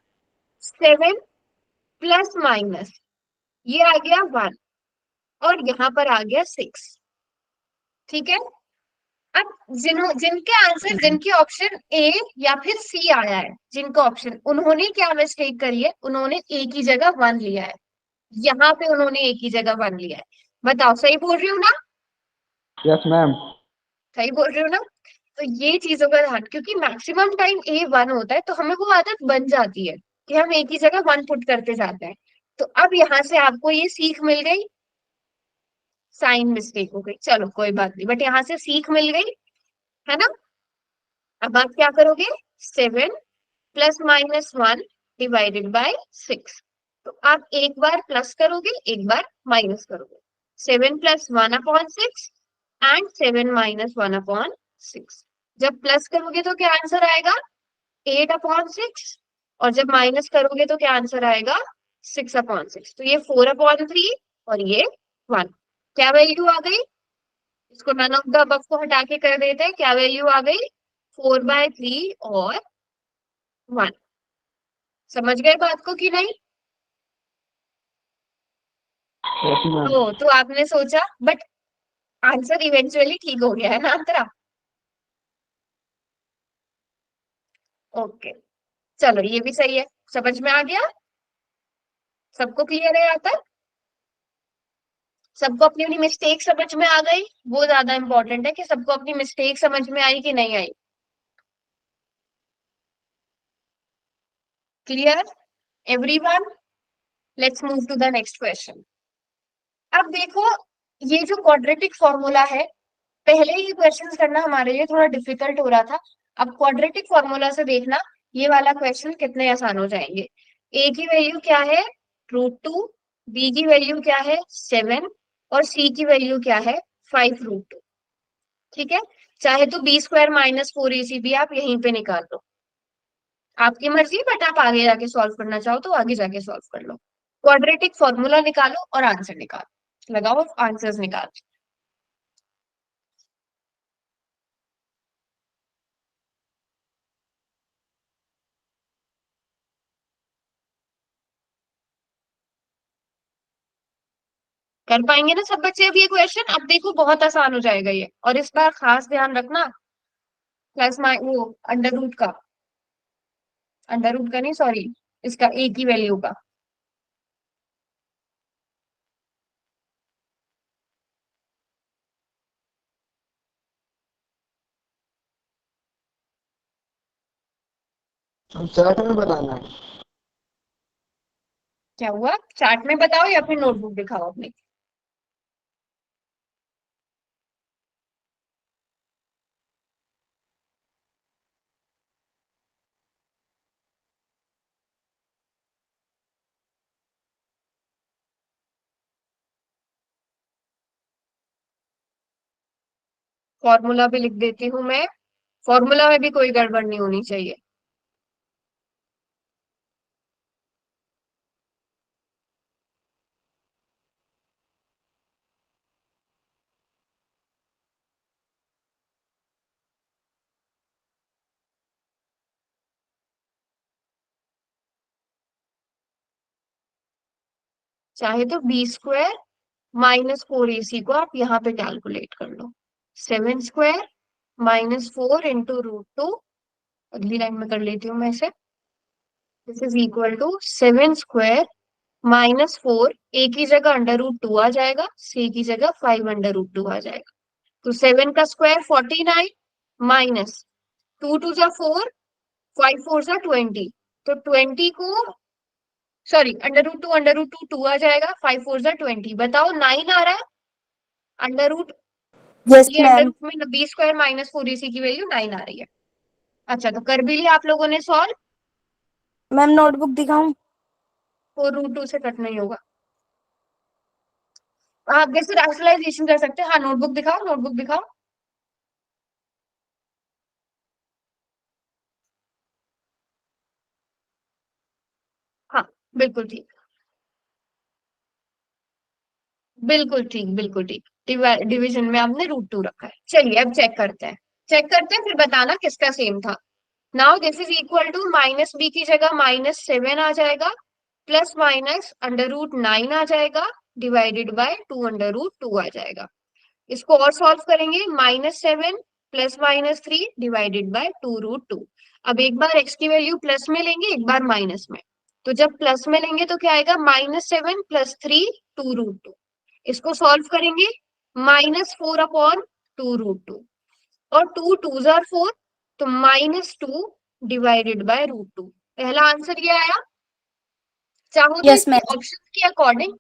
7 प्लस माइनस, ये आ गया 1 और यहाँ पर आ गया 6। ठीक है, अब जिनके आंसर, जिनके ऑप्शन ए या फिर सी आया है, जिनका ऑप्शन, उन्होंने क्या मिस्टेक करी है, उन्होंने ए की जगह 1 लिया है। यहाँ पे उन्होंने ए की जगह 1 लिया है। बताओ सही बोल रही हूँ ना। Yes ma'am. सही बोल रही हूँ ना। तो ये चीजों का ध्यान, क्योंकि मैक्सिमम टाइम ए 1 होता है तो हमें वो आदत बन जाती है कि हम ए की जगह 1 पुट करते जाते हैं। तो अब यहाँ से आपको ये सीख मिल गई। साइन मिस्टेक हो गई, चलो कोई बात नहीं, बट यहाँ से सीख मिल गई, है ना। अब आप क्या करोगे, 7 प्लस माइनस 1 डिवाइडेड बाय 6। तो आप एक बार प्लस करोगे एक बार माइनस करोगे। 7 plus 1 upon 6 and 7 minus 1 upon 6। जब प्लस करोगे तो क्या आंसर आएगा, 8 अपॉन 6। और जब माइनस करोगे तो क्या आंसर आएगा, 6 अपॉन 6। तो ये 4 अपॉन 3 और ये 1। क्या वैल्यू आ गई, इसको नन ऑफ द अबव को हटा के कर देते हैं। क्या वैल्यू आ गई, 4/3 और 1। समझ गए बात को कि नहीं। Yes ma'am. तो आपने सोचा, बट आंसर इवेंचुअली ठीक हो गया है ना अंतरा। ओके, चलो ये भी सही है, समझ में आ गया, सबको क्लियर है यहाँ तक, सबको अपनी अपनी मिस्टेक समझ में आ गई, वो ज्यादा इंपॉर्टेंट है कि सबको अपनी मिस्टेक समझ में आई कि नहीं आई। Clear everyone, let's move to the next question. अब देखो, ये जो क्वाड्रेटिक फॉर्मूला है, पहले ये क्वेश्चन करना हमारे लिए थोड़ा डिफिकल्ट हो रहा था, अब क्वाड्रेटिक फॉर्मूला से देखना ये वाला क्वेश्चन कितने आसान हो जाएंगे। ए की वैल्यू क्या है √2, बी की वैल्यू क्या है 7 और सी की वैल्यू क्या है 5√2। ठीक है, चाहे तो b² - 4ac भी आप यहीं पे निकाल लो, आपकी मर्जी, बट आप आगे जाके सॉल्व करना चाहो तो आगे जाके सॉल्व कर लो। क्वाड्रेटिक फॉर्मूला निकालो और आंसर निकालो, लगाओ आंसर्स निकालो। कर पाएंगे ना सब बच्चे अब ये क्वेश्चन? अब देखो बहुत आसान हो जाएगा ये, और इस बार खास ध्यान रखना प्लस वो अंडर रूट का नहीं, सॉरी, इसका ए की वैल्यू का। तो चार्ट में बनाना है। क्या हुआ, चार्ट में बताओ या फिर नोटबुक दिखाओ अपनी? फॉर्मूला भी लिख देती हूँ मैं, फॉर्मूला में भी कोई गड़बड़ नहीं होनी चाहिए। चाहे तो b² - 4ac को आप यहाँ पे कैलकुलेट कर लो, 7² - 4 इंटू √2, अगली लाइन में कर लेती हूँ मैं इसे, दिस इज इक्वल टू 7² - 4, ए की जगह √2 आ जाएगा, सी की जगह 5√2 आ जाएगा, तो 7 का स्क्वायर 49 माइनस 2 2 जा 4, 5 4 जा 20, तो 20 को सॉरी √2 2 आ जाएगा, 5 4 जा 20, बताओ 9 आ रहा है अंडर रूट, यस ये अंडर मैम। रूट में b² - 4ac की वैल्यू 9 आ रही है। अच्छा, तो कर भी लिया आप लोगों ने सॉल्व, मैम नोटबुक दिखाऊं? 4√2 से कट नहीं होगा, आप जैसे रैशनलाइजेशन कर सकते हैं। हाँ, नोटबुक दिखाओ, नोटबुक दिखाओ। हाँ, बिल्कुल ठीक, बिल्कुल ठीक, बिल्कुल ठीक, डिवीजन में आपने √2 रखा है। चलिए अब चेक करते हैं, चेक करते हैं फिर बताना किसका सेम था। Now this is equal to -b की जगह -7 आ जाएगा, प्लस माइनस √9 आ जाएगा, डिवाइडेड बाय 2√2 आ जाएगा। इसको और सॉल्व करेंगे, -7 प्लस -3 डिवाइडेड बाय 2√2। अब एक बार x की वैल्यू प्लस में लेंगे, एक बार माइनस में, तो जब प्लस में लेंगे तो क्या आएगा -7 + 3 2√2, इसको सॉल्व करेंगे -4/2√2, और 2 2 आर 4, तो -2 डिवाइडेड बाय √2, पहला आंसर ये आया। चाहो तो यस इसकी मैम।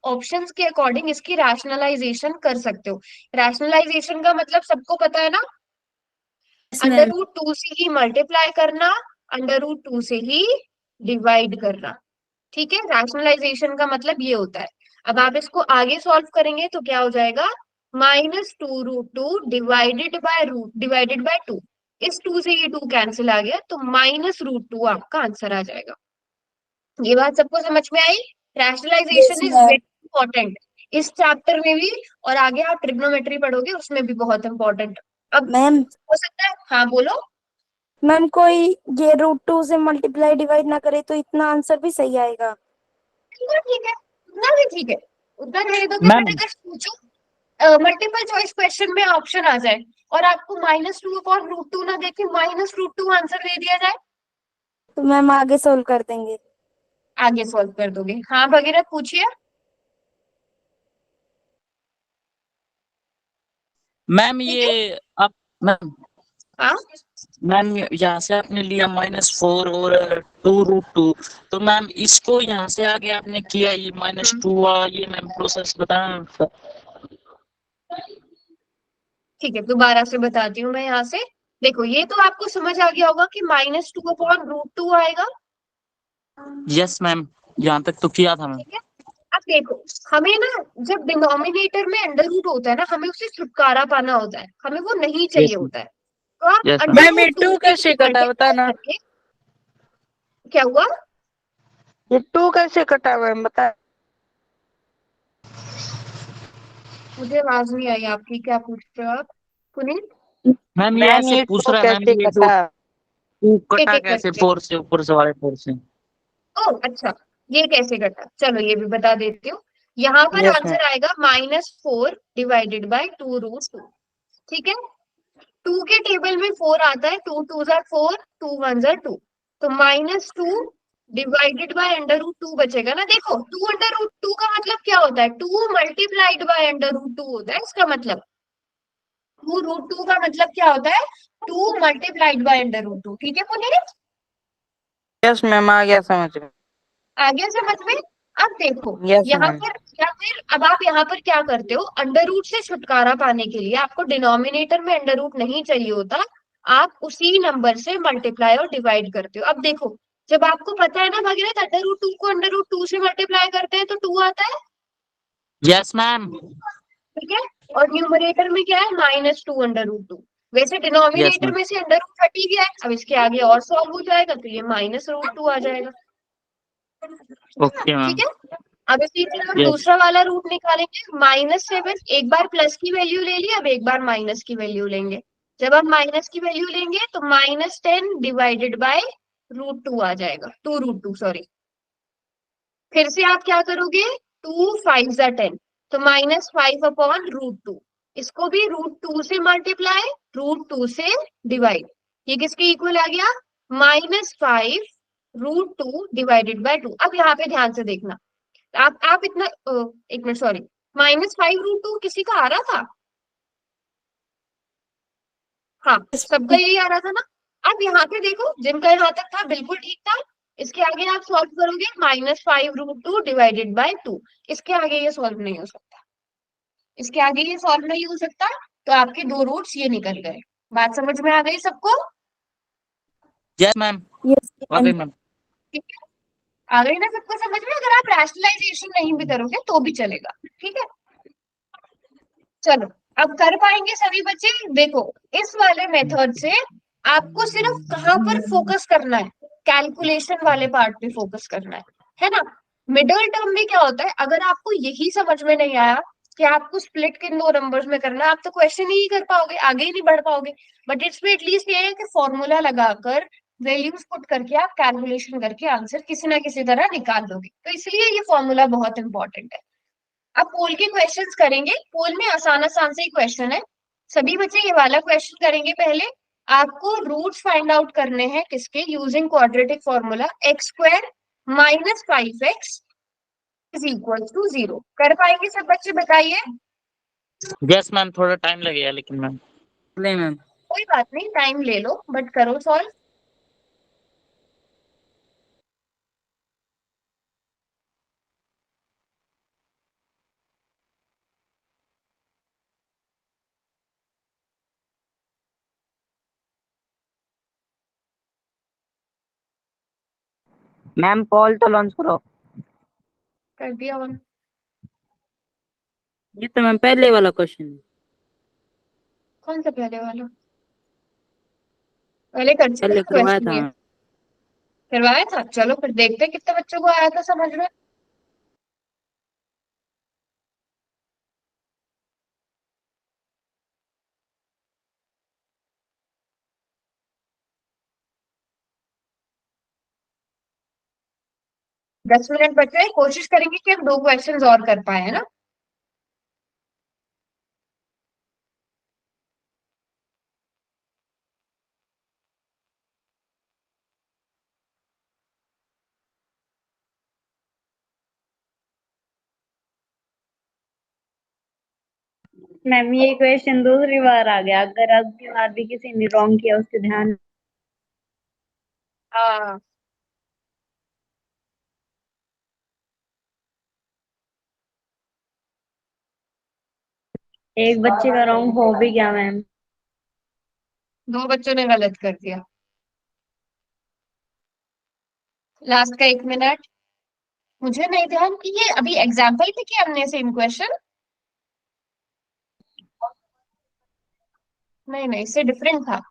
ऑप्शंस के अकॉर्डिंग इसकी रैशनलाइजेशन कर सकते हो। रैशनलाइजेशन का मतलब सबको पता है ना, यस मैम। √2 से ही मल्टीप्लाई करना, √2 से ही डिवाइड करना। ठीक है, रैशनलाइजेशन का मतलब ये होता है। अब आप इसको आगे सॉल्व करेंगे तो क्या हो जाएगा, -2√2 डिवाइडेड बाय 2, इस 2 से ये 2 कैंसिल आ गया, तो -√2 आपका आंसर आ जाएगा। ये बात सबको समझ में आई? Yes rationalization is ma'am. Very important इस चैप्टर में भी, और आगे आप ट्रिग्नोमेट्री पढ़ोगे उसमें भी बहुत इंपॉर्टेंट। अब मैम, हो सकता है, हाँ बोलो। मैम कोई ये √2 से मल्टीप्लाई डिवाइड ना करे तो इतना आंसर भी सही आएगा? बिल्कुल ठीक है, उतना भी ठीक है, उतना रहे दोगे, बट मैम अगर सोचो मल्टीपल चॉइस क्वेश्चन में ऑप्शन आ जाए और आपको -2/√2 ना देके -√2 आंसर दे दिया जाए, तो मैम आगे सोल्व कर देंगे। आगे सॉल्व कर दोगे? हाँ भगीरथ पूछिए। मैम ठीक है। ये आप मैम हाँ मैम यहाँ से आपने लिया -4 और 2√2, तो मैम इसको यहाँ से आगे आपने किया ये -2 वाला, ये मैम प्रोसेस बताना। ठीक है, दोबारा से बताती हूँ मैं यहाँ से। देखो ये तो आपको समझ आ गया होगा कि -2/√2 आएगा। यस मैम, यहाँ तक तो किया था मैम। ठीक है। अब देखो, हमें ना जब डिनोमिनेटर में अंडर रूट होता है ना, हमें उससे छुटकारा पाना होता है, हमें वो नहीं चाहिए यस होता है। तो आप यस मैम। अंडर मैम ये रूट टू 2 से कैसे कटा मल्टीप्लाई बताना। करके, क्या हुआ? ये 2 कैसे कटा हुआ है बता। मुझे आवाज नहीं आई आपकी, क्या पूछ रहे हो आप पुनीत? मैम ये मैम ऐसे ये पूछ 2 रहा है मैम, कैसे ये जो कटा। 2 एक कटा एक कैसे करके। 4 से, ऊपर से वाले 4 से। ओ अच्छा, ये कैसे करता, चलो ये भी बता देती हूँ। यहाँ पर यस मैम। आंसर आएगा -4 डिवाइडेड बाई 2√2। ठीक है। 2 के टेबल में 4 आता है, 2 2 जार 4, 2 1 जार 2। तो -2 डिवाइडेड बाय √2 बचेगा ना। देखो 2 √2 का मतलब क्या होता है, 2 मल्टीप्लाइड बाय √2 होता है इसका मतलब। 2√2 का मतलब क्या होता है, 2 मल्टीप्लाइड बाय √2। ठीक है पुनीत? यस मैम आ गया समझ में। आ गया समझ में? अब देखो यस यहाँ मैम। पर, या फिर अब आप यहाँ पर क्या करते हो, अंडर रूट से छुटकारा पाने के लिए आपको डिनोमिनेटर में अंडर रूट नहीं चाहिए होता, आप उसी नंबर से मल्टीप्लाई और डिवाइड करते हो। अब देखो, जब आपको पता है ना भगीरथ, अंडर रूट 2 को अंडर रूट 2 से मल्टीप्लाई करते हैं तो 2 आता है। Yes ma'am. ठीक है। और न्यूमरेटर में क्या है, -2 अंडर रूट 2। वैसे यस डिनोमिनेटर मैम। में से अंडर रूट हट ही गया है, अब इसके आगे और सॉल्व हो जाएगा तो ये -√2 आ जाएगा। ओके ठीक मैम। है। अब इसी तरह हम यस दूसरा वाला रूट निकालेंगे, -7। एक बार प्लस की वैल्यू ले ली, अब एक बार माइनस की वैल्यू लेंगे। जब हम माइनस की वैल्यू लेंगे तो -10 डिवाइडेड बाय √2 आ जाएगा, 2√2 सॉरी। फिर से आप क्या करोगे, 2 5 ज़ा 10, तो -5/√2। इसको भी √2 से मल्टीप्लाई, √2 से डिवाइड। ये किसके इक्वल आ गया, -5√2 डिवाइडेड बाय 2। अब यहाँ पे ध्यान से देखना, आप इतना एक मिनट सॉरी, -5√2 किसी का आ रहा था? हाँ, सबका यही आ रहा था ना। अब यहाँ पे देखो, जिनका यहाँ तक था बिल्कुल ठीक था, इसके आगे आप सॉल्व करोगे -5√2 डिवाइडेड बाय 2। इसके आगे ये सॉल्व नहीं हो सकता, इसके आगे ये सॉल्व नहीं हो सकता। तो आपके दो रूट्स ये निकल गए। बात समझ में आ गई सबको? Yes ma'am. यस आ मैम। गई मैम। ठीक है। आ गई ना सबको समझ में? अगर आप रैशनलाइजेशन नहीं भी करोगे तो भी चलेगा। ठीक है। चलो, अब कर पाएंगे सभी बच्चे? देखो, इस वाले मेथड से आपको सिर्फ कहाँ पर फोकस करना है, कैलकुलेशन वाले पार्ट पे फोकस करना है ना। मिडिल टर्म में क्या होता है, अगर आपको यही समझ में नहीं आया कि आपको स्प्लिट किन दो नंबर्स में करना है, आप तो क्वेश्चन ही नहीं कर पाओगे, आगे ही नहीं बढ़ पाओगे। बट इसमें एटलीस्ट ये है कि फॉर्मूला लगाकर, वैल्यूज पुट करके आप कैलकुलेशन करके आंसर किसी ना किसी तरह निकाल दोगे। तो इसलिए ये फॉर्मूला बहुत इंपॉर्टेंट है। अब पोल के क्वेश्चंस करेंगे। पोल में आसान आसान से ही क्वेश्चन है, सभी बच्चे ये वाला क्वेश्चन करेंगे। पहले आपको रूट्स फाइंड आउट करने हैं किसके, using quadratic formula, x² -5x is equal to 0। कर पाएंगे सब बच्चे, बताइए? यस मैम, थोड़ा टाइम लगेगा लेकिन मैम। ले मैम। कोई बात नहीं, टाइम ले लो, बट करो सॉल्व। मैम कॉल तो लॉन्च करो। कर दिया ऑन। ये तो मैम पहले वाला क्वेश्चन है। कौन सा पहले वाला? पहले कर चुके पहले ना करवाया क्वेश्चन था ये? मैम। करवाया था, चलो फिर देखते हैं कितने बच्चों को आया था समझ में। दस मिनट बचे हैं, कोशिश करेंगे कि हम दो क्वेश्चंस और कर पाए, है ना। मैम ये क्वेश्चन दूसरी बार आ गया, अगर अब की बार भी किसी ने रॉन्ग किया उसके ध्यान। हाँ एक बच्चे का रॉन्ग हो भी गया मैम। 2 बच्चों ने गलत कर दिया। लास्ट का 1 मिनट। मुझे नहीं ध्यान कि ये अभी एग्जाम्पल पे किया हमने सेम क्वेश्चन। नहीं नहीं, इससे डिफरेंट था।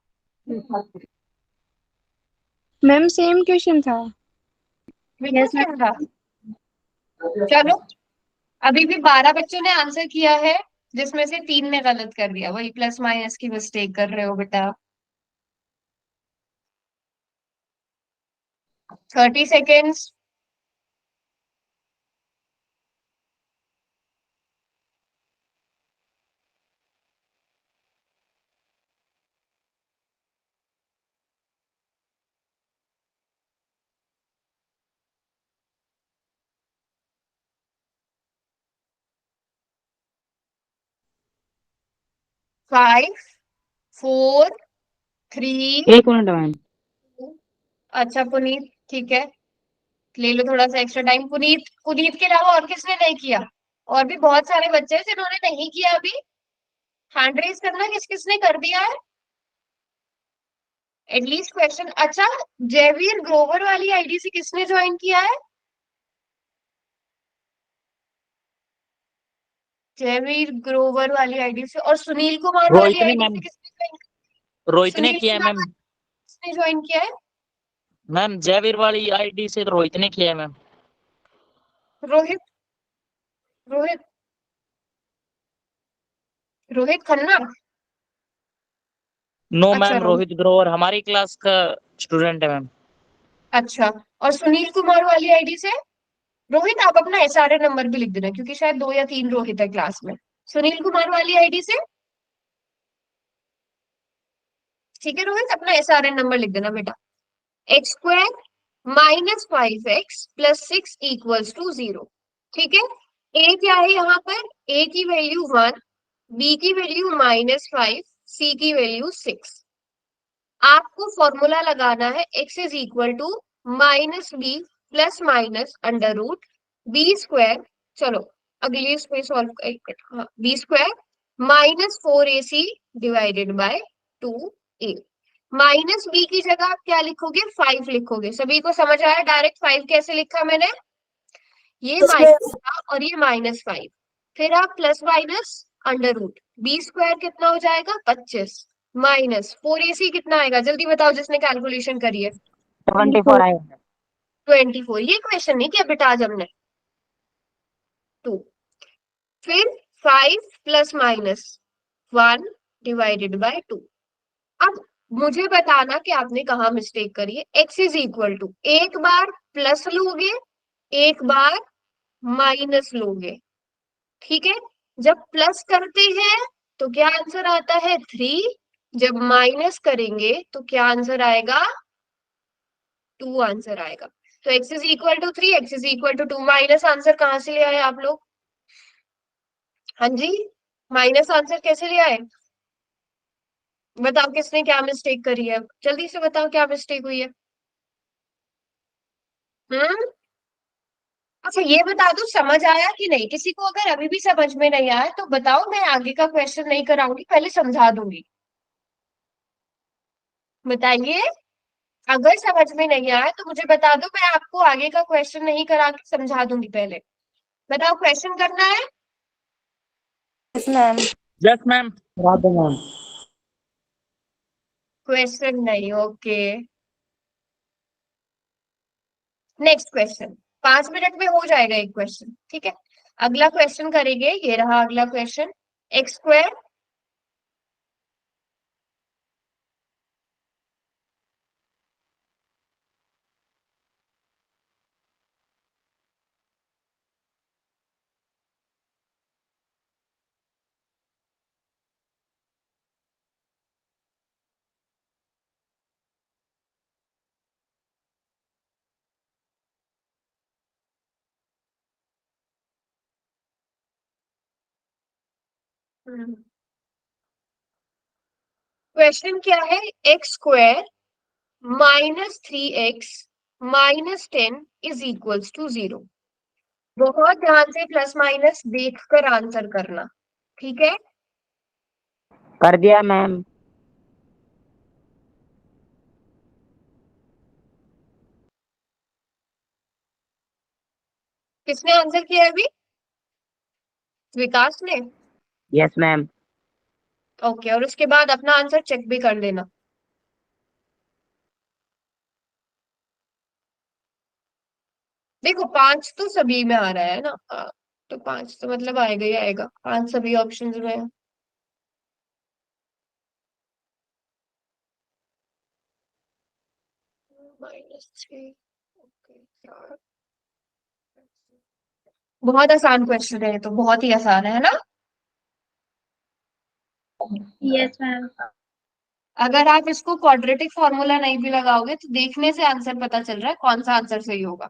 मैम सेम क्वेश्चन था। बिल्कुल यस सेम मैम। था। चलो, अभी भी 12 बच्चों ने आंसर किया है, जिसमें से 3 ने गलत कर दिया। वही प्लस माइनस की मिस्टेक कर रहे हो बेटा। 30 सेकेंड्स। 5 4 3। एक मिनट मैम। अच्छा पुनीत, ठीक है, ले लो थोड़ा सा एक्स्ट्रा टाइम। पुनीत, पुनीत के अलावा और किसने नहीं किया? और भी बहुत सारे बच्चे हैं जिन्होंने नहीं किया अभी। हैंड रेज करना, किस किसने कर दिया है एटलीस्ट क्वेश्चन। अच्छा, जयवीर ग्रोवर वाली आईडी से किसने ज्वाइन किया है? जयवीर ग्रोवर वाली आईडी से। और सुनील कुमार वाली रोहित ने आईडी से मैम, किसने ज्वाइन? रोहित ने सुनील किया है कुमार मैम। वाली किसने ज्वाइन किया है? मैम जयवीर वाली आईडी से रोहित ने किया है मैम। रोहित, रोहित, रोहित खन्ना। नो अच्छा मैम, रोहित। रोहित ग्रोवर हमारी क्लास का स्टूडेंट है मैम। अच्छा, और सुनील कुमार वाली आईडी से? रोहित, आप अपना एसआरए नंबर भी लिख देना, क्योंकि शायद 2 या 3 रोहित है क्लास में। सुनील कुमार वाली आईडी से, ठीक है रोहित, अपना एसआरए नंबर लिख देना बेटा। x² -5x + 6 = 0। ठीक है, a क्या है यहाँ पर? a की वैल्यू 1, b की वैल्यू -5, c की वैल्यू 6। आपको फॉर्मूला लगाना है x = -b ± √b²। चलो, अगली इसमें solve. b² -4ac / 2a। Minus B की जगह आप क्या लिखोगे? 5 लिखोगे। सभी को समझ आया डायरेक्ट 5 कैसे लिखा मैंने? ये माइनस था और ये -5। फिर आप प्लस माइनस √b² कितना हो जाएगा? 25 -4ac कितना आएगा? जल्दी बताओ जिसने कैलकुलेशन करी है। 24 आएगा। 24। ये क्वेश्चन नहीं किया बेटा आज हमने। 2। फिर 5 ± 1 / 2। अब मुझे बताना कि आपने कहा मिस्टेक करी है। x = एक बार प्लस लोगे, एक बार माइनस लोगे। ठीक है, जब प्लस करते हैं तो क्या आंसर आता है? 3। जब माइनस करेंगे तो क्या आंसर आएगा? 2 आंसर आएगा। तो x = 3, x = 2। माइनस आंसर कहां से ले आए आप लोग? हाँ जी, माइनस आंसर कैसे ले आए? बताओ किसने क्या मिस्टेक करी है? जल्दी से बताओ क्या मिस्टेक हुई है। हम्म, अच्छा ये बता दो, समझ आया कि नहीं? किसी को अगर अभी भी समझ में नहीं आया तो बताओ, मैं आगे का क्वेश्चन नहीं कराऊंगी, पहले समझा दूंगी। बताइए, अगर समझ में नहीं आया तो मुझे बता दो, मैं आपको आगे का क्वेश्चन नहीं करा के समझा दूंगी पहले। बताओ, क्वेश्चन करना है? मैम। Yes ma'am. करा दो मैम। क्वेश्चन नहीं, ओके। Next question. 5 मिनट में हो जाएगा एक क्वेश्चन, ठीक है। अगला क्वेश्चन करेंगे, ये रहा अगला क्वेश्चन। x² क्वेश्चन क्या है? X square -3x -10 is equals to 0। बहुत ध्यान से प्लस माइनस देखकर आंसर करना, ठीक है? कर दिया मैम। किसने आंसर किया है अभी? विकास ने? Yes ma'am. ओके, और उसके बाद अपना आंसर चेक भी कर लेना। देखो 5 तो सभी में आ रहा है ना, हाँ, तो 5 तो मतलब आएगा ही आएगा, 5 सभी ऑप्शंस में है। -3, ओके। बहुत आसान क्वेश्चन है, तो बहुत ही आसान है ना? Yes ma'am. अगर आप इसको क्वाड्रेटिक फॉर्मूला नहीं भी लगाओगे तो देखने से आंसर पता चल रहा है कौन सा आंसर सही होगा।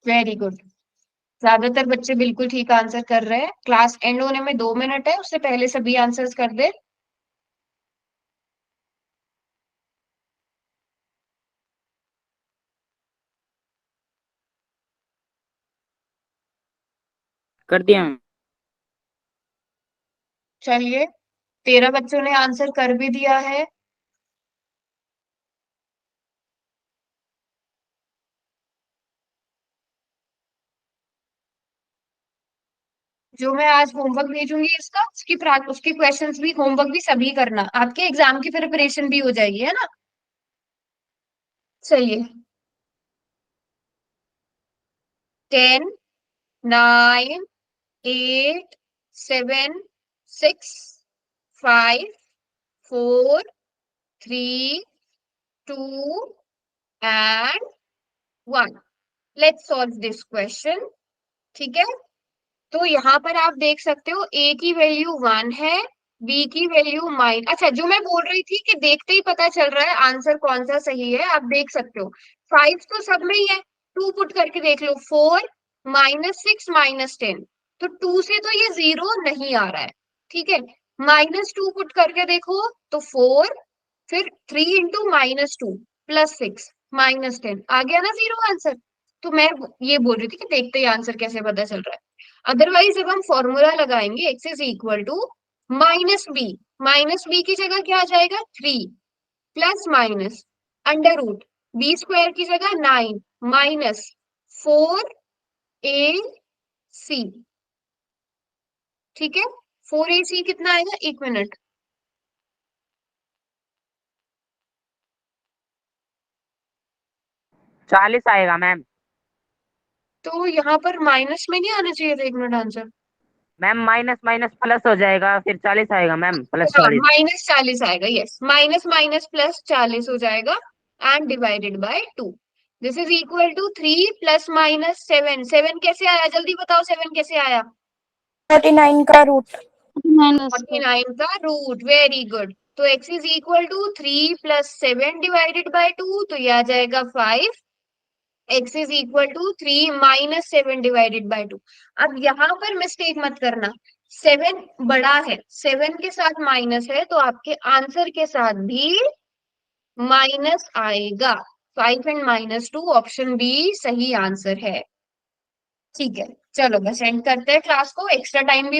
वेरी गुड, ज्यादातर बच्चे बिल्कुल ठीक आंसर कर रहे हैं। क्लास एंड होने में 2 मिनट है, उससे पहले सभी आंसर्स कर दे। कर दिया मैम। चलिए, 13 बच्चों ने आंसर कर भी दिया है। जो मैं आज होमवर्क भेजूंगी इसका, उसकी क्वेश्चंस भी, होमवर्क भी सभी करना, आपके एग्जाम की प्रिपरेशन भी हो जाएगी, है ना? चलिए, 10, 9, 8, 7, 6, 5, 4, 3, 2 and 1। Let's solve this question, ठीक है? तो यहाँ पर आप देख सकते हो a की वैल्यू 1 है, b की वैल्यू अच्छा, जो मैं बोल रही थी कि देखते ही पता चल रहा है आंसर कौन सा सही है, आप देख सकते हो 5 तो सब में ही है, 2 पुट करके देख लो, 4 -6 -10, तो 2 से तो ये 0 नहीं आ रहा है, ठीक है? -2 पुट करके देखो तो 4, फिर 3 इंटू -2 +6 -10, आ गया ना 0 आंसर। तो मैं ये बोल रही थी कि देखते ही आंसर कैसे पता चल रहा है। अदरवाइज जब हम फॉर्मूला लगाएंगे x is equal to -b की जगह क्या आ जाएगा 3 plus minus under root B square की जगह 9 माइनस 4ac, ठीक है? 4ac कितना आएगा, 1 मिनट, चालीस आएगा मैम। तो यहाँ पर माइनस में नहीं आना चाहिए था 1 minute answer. Ma'am minus minus plus हो जाएगा, फिर 40 आएगा मैम, +40। हाँ, -40 आएगा, यस, माइनस माइनस प्लस 40 हो जाएगा and divided by 2। This is equal to 3 plus minus 7। 7 कैसे आया, जल्दी बताओ, 7 कैसे आया? 49 का रूट। 49 का रूट, वेरी गुड। तो x is equal to 3 plus 7 divided by 2, तो ये आ जाएगा 5। x is equal to 3 minus 7 divided by 2। अब यहाँ पर मिस्टेक मत करना, 7 बड़ा है, 7 के साथ माइनस है, तो आपके आंसर के साथ भी माइनस आएगा। 5 एंड -2, ऑप्शन बी सही आंसर है, ठीक है? चलो बस एंड करते हैं क्लास को, एक्स्ट्रा टाइम भी